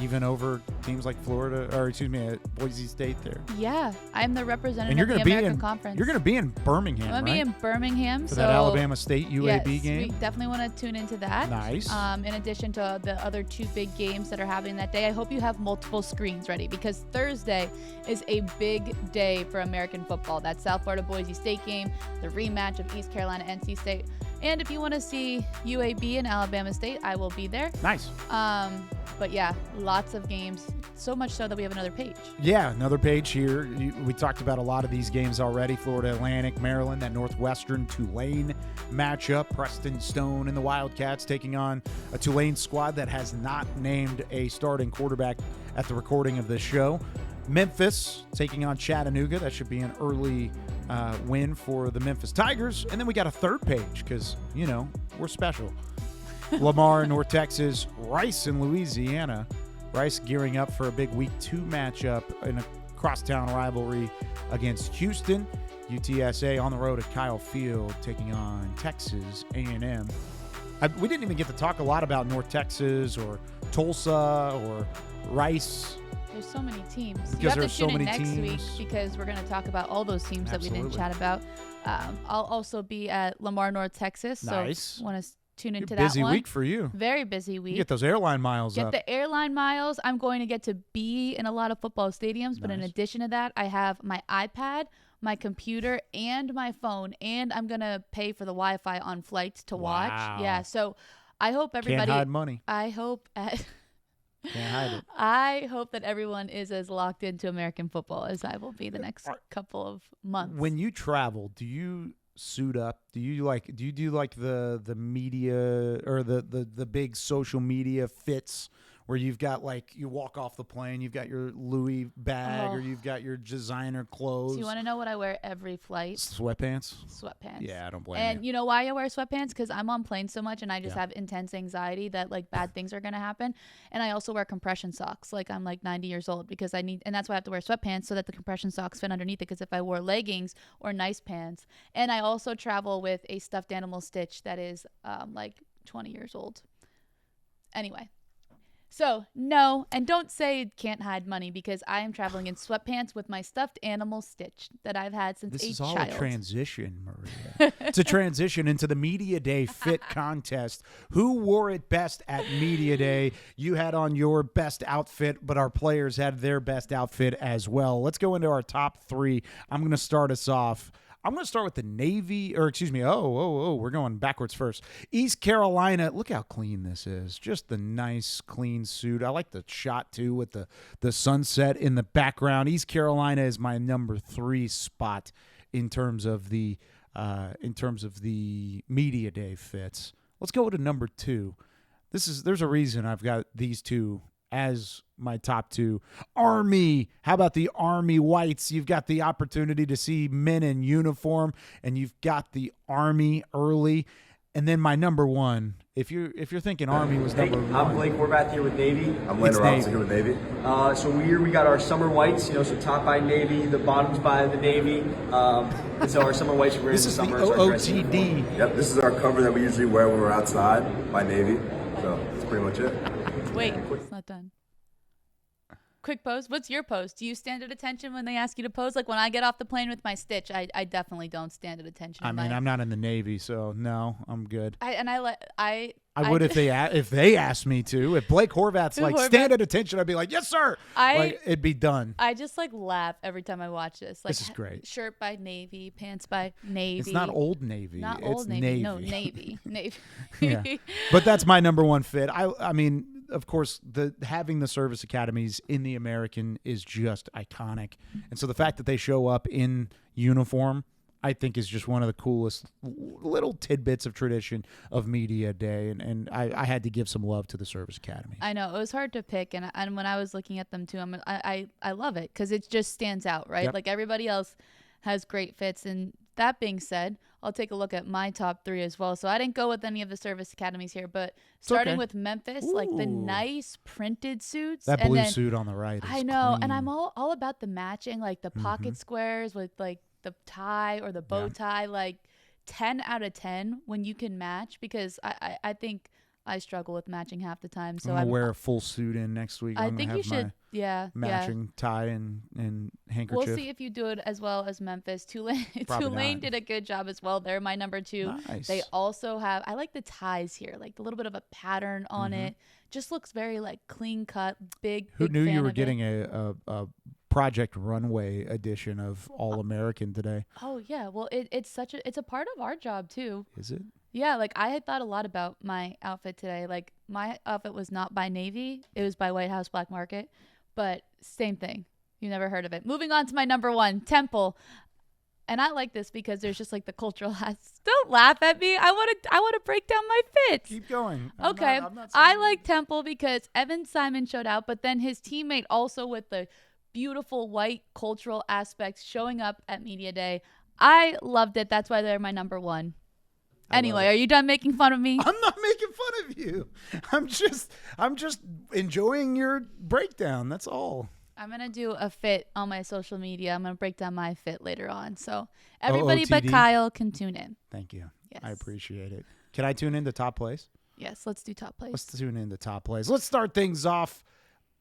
even over teams like Florida, or excuse me, Boise State there. Yeah, I'm the representative of the American Conference. You're going to be in Birmingham, I'm going to be in Birmingham. For that Alabama State UAB game? Yes, we definitely want to tune into that. Nice. In addition to the other 2 big games that are happening that day, I hope you have multiple screens ready because Thursday is a big day for American football. That South Florida Boise State game, the rematch of East Carolina NC State. And if you want to see UAB and Alabama State, I will be there. Nice. But yeah, lots of games. So much so that we have another page. Yeah, another page here. We talked about a lot of these games already. Florida Atlantic, Maryland, that Northwestern Tulane matchup. Preston Stone and the Wildcats taking on a Tulane squad that has not named a starting quarterback at the recording of this show. Memphis taking on Chattanooga. That should be an early win for the Memphis Tigers. And then we got a third page because, we're special. Lamar, North Texas, Rice in Louisiana. Rice gearing up for a big Week 2 matchup in a crosstown rivalry against Houston. UTSA on the road at Kyle Field taking on Texas A&M. We didn't even get to talk a lot about North Texas or Tulsa or Rice. There's so many teams. Because you have there's to tune so in many next teams. week because we're going to talk about all those teams Absolutely. that we didn't chat about. I'll also be at Lamar, North Texas. Nice. So want to tune into busy that one. week for you. Very busy week. You get those airline miles up. Get the airline miles. I'm going to get to be in a lot of football stadiums. But in addition to that, I have my iPad, my computer, and my phone. And I'm going to pay for the Wi-Fi on flights to watch. Yeah. So I hope everybody. Can't hide money. I hope Can't hide it. I hope that everyone is as locked into American football as I will be the next couple of months. When you travel, do you suit up? Do you do the media or the big social media fits where you've got you walk off the plane, you've got your Louis bag or you've got your designer clothes? So you want to know what I wear every flight? Sweatpants? Sweatpants. Yeah, I don't blame you. And you know why I wear sweatpants? Because I'm on planes so much and I just have intense anxiety that bad things are going to happen. And I also wear compression socks. I'm 90 years old because and that's why I have to wear sweatpants so that the compression socks fit underneath it, because if I wore leggings or nice pants. And I also travel with a stuffed animal Stitch that is 20 years old. Anyway. So, no, and don't say can't hide money, because I am traveling in sweatpants with my stuffed animal Stitch that I've had since a child. This is all a transition, Maria. It's a transition into the Media Day Fit Contest. Who wore it best at Media Day? You had on your best outfit, but our players had their best outfit as well. Let's go into our top 3. I'm going to start us off. I'm going to start with the Navy, or excuse me, we're going backwards first. East Carolina, look how clean this is. Just the nice, clean suit. I like the shot, too, with the sunset in the background. East Carolina is my number 3 spot in terms of the Media Day fits. Let's go to number 2. There's a reason I've got these two as my top 2. Army. How about the Army whites? You've got the opportunity to see men in uniform, and you've got the Army early. And then my number 1, if you're thinking Army was number 1. I'm Blake Horvath here with Navy. I'm Landon Robinson here with Navy. So here we got our summer whites, so top by Navy, the bottoms by the Navy. And so our summer whites we're wearing in the summer. This is the OOTD. Yep, this is our cover that we usually wear when we're outside by Navy. So that's pretty much it. Wait, it's not done. Quick pose. What's your pose? Do you stand at attention when they ask you to pose? When I get off the plane with my Stitch, I definitely don't stand at attention. I mean, I'm not in the Navy, so no, I'm good. I would if they asked me to. If Blake Horvath's stand at attention, I'd be like, yes, sir. It'd be done. I just laugh every time I watch this. This is great. Shirt by Navy, pants by Navy. It's not Old Navy. Not it's Old Navy. No, Navy. Navy. Yeah. But that's my number 1 fit. I mean, of course, having the service academies in the American is just iconic. And so the fact that they show up in uniform, I think, is just one of the coolest little tidbits of tradition of Media Day. And I had to give some love to the service academy. I know. It was hard to pick. And when I was looking at them, too, I love it because it just stands out, right? Yep. Everybody else has great fits. And that being said, I'll take a look at my top 3 as well. So I didn't go with any of the service academies here, but starting with Memphis, the nice printed suits. That blue suit on the right is I know. clean. And I'm all about the matching, the pocket squares with the tie or the bow tie, 10 out of 10 when you can match, because I think I struggle with matching half the time. So I'm gonna wear a full suit in next week. I think you should. Matching tie and handkerchief. We'll see if you do it as well as Memphis. Tulane did a good job as well. They're my number 2. Nice. They also have, I like the ties here, like a little bit of a pattern on it. Just looks very like clean cut, big. Who knew fan you were of getting it. a Project Runway edition of All American today? Oh yeah, well it's a part of our job too. Is it? Yeah, like I had thought a lot about my outfit today. Like my outfit was not by Navy, it was by White House Black Market, but same thing. You never heard of it. Moving on to my number 1, Temple. And I like this because there's just like the cultural hats. Don't laugh at me. I want to break down my fits. Keep going. Okay. I'm not I like Temple because Evan Simon showed out, but then his teammate also with the beautiful white cultural aspects showing up at Media Day. I loved it. That's why they're my number 1. Anyway, are you done making fun of me? I'm not making fun of you. I'm just enjoying your breakdown. That's all. I'm going to do a fit on my social media. I'm going to break down my fit later on. So everybody but Kyle can tune in. Thank you. Yes. I appreciate it. Can I tune into top plays? Yes, let's do top plays. Let's tune into top plays. Let's start things off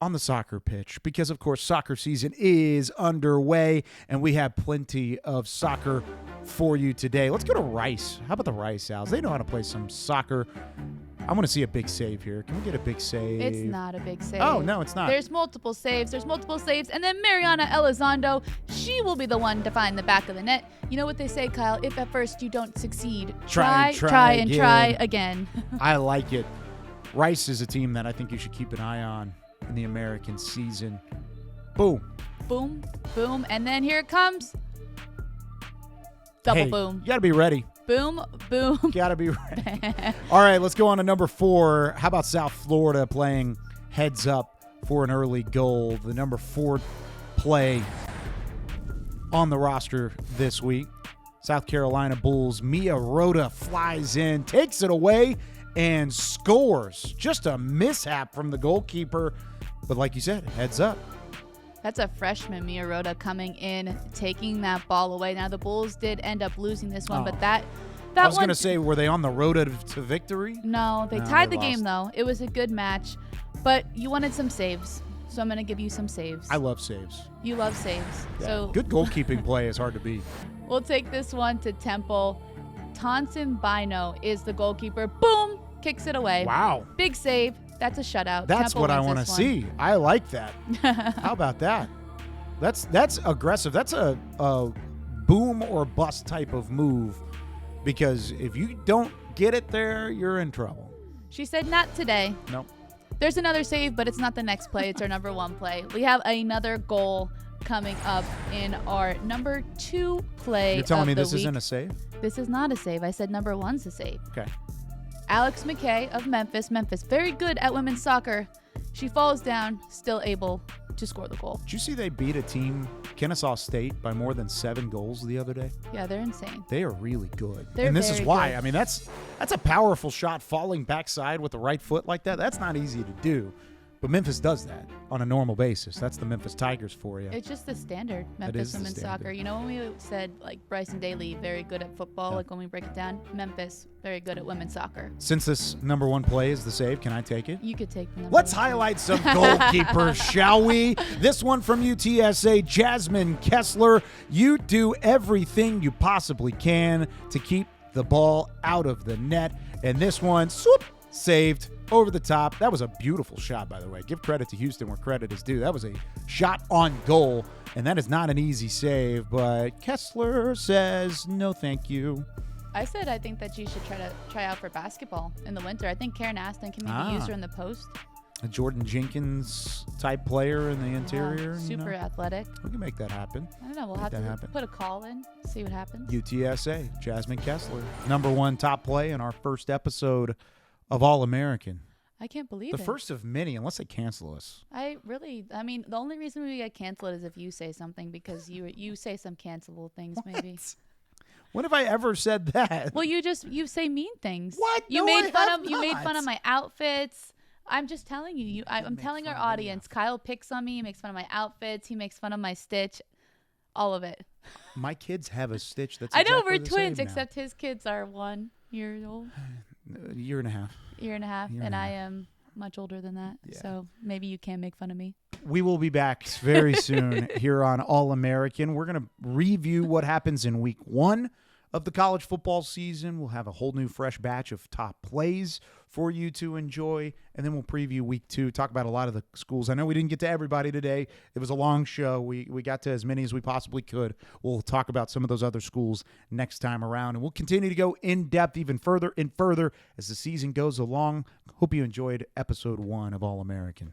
on the soccer pitch because, of course, soccer season is underway, and we have plenty of soccer for you today. Let's go to Rice. How about the Rice Owls? They know how to play some soccer. I want to see a big save here. Can we get a big save? It's not a big save. Oh, no, it's not. There's multiple saves. And then Mariana Elizondo, she will be the one to find the back of the net. You know what they say, Kyle? If at first you don't succeed, try again. I like it. Rice is a team that I think you should keep an eye on in the American season. Boom. Boom, boom. And then here it comes. Double boom. You got to be ready. Boom, boom. Got to be ready. All right, let's go on to number 4. How about South Florida playing heads up for an early goal? The number 4 play on the roster this week. South Carolina Bulls. Mia Rota flies in, takes it away, and scores. Just a mishap from the goalkeeper. But like you said, heads up. That's a freshman, Mia Rota, coming in, taking that ball away. Now, the Bulls did end up losing this one, but that I was going to say, were they on the road to victory? No, they tied the game, though. It was a good match, but you wanted some saves, so I'm going to give you some saves. I love saves. You love saves. Yeah. So good goalkeeping play is hard to beat. We'll take this one to Temple. Tonson Bino is the goalkeeper. Boom! Kicks it away. Wow. Big save. That's a shutout. That's Temple what I want to see. I like that. How about that? That's aggressive. That's a boom or bust type of move, because if you don't get it there, you're in trouble. She said not today. Nope. There's another save, but it's not the next play. It's our number 1 play. We have another goal coming up in our number 2 play. You're telling me this week. Isn't a save? This is not a save. I said number 1's a save. Okay. Alex McKay of Memphis. Memphis, very good at women's soccer. She falls down, still able to score the goal. Did you see they beat a team, Kennesaw State, by more than 7 goals the other day? Yeah, they're insane. They are really good. And this is why. Good. I mean, that's a powerful shot, falling backside with the right foot like that. That's not easy to do. But Memphis does that on a normal basis. That's the Memphis Tigers for you. It's just the standard Memphis women's soccer. You know, when we said like Bryson Daly, very good at football, like when we break it down, Memphis, very good at women's soccer. Since this number 1 play is the save, can I take it? You could take the number Let's 1. highlight some goalkeepers, shall we? This one from UTSA, Jasmine Kessler. You do everything you possibly can to keep the ball out of the net. And this one, swoop, saved over the top. That was a beautiful shot, by the way. Give credit to Houston where credit is due. That was a shot on goal, and that is not an easy save, but Kessler says no thank you. I said I think that you should try out for basketball in the winter. I think Karen Aston can maybe use her in the post. A Jordan Jenkins type player in the interior. Yeah, super athletic. We can make that happen. I don't know. We'll have to put a call in, see what happens. UTSA, Jasmine Kessler. Number 1 top play in our first episode of All-American. I can't believe it. The first of many, unless they cancel us. I mean, the only reason we get canceled is if you say something, because you say some cancelable things, maybe. When have I ever said that? Well, you say mean things. What? You No, made I have you made not. fun of my outfits. I'm just telling you. I'm telling our audience. Kyle picks on me. He makes fun of my outfits. He makes fun of my stitch. All of it. My kids have a stitch that's I know exactly we're the twins, same now. except his kids are 1 year old. A year and a half. Year and a half, and I am much older than that, so maybe you can make fun of me. We will be back very soon here on All-American. We're going to review what happens in week 1 of the college football season. We'll have a whole new fresh batch of top plays for you to enjoy, and then we'll preview week 2, talk about a lot of the schools. I know we didn't get to everybody today. It was a long show. We got to as many as we possibly could. We'll talk about some of those other schools next time around, and we'll continue to go in depth even further and further as the season goes along. Hope you enjoyed episode 1 of All-American.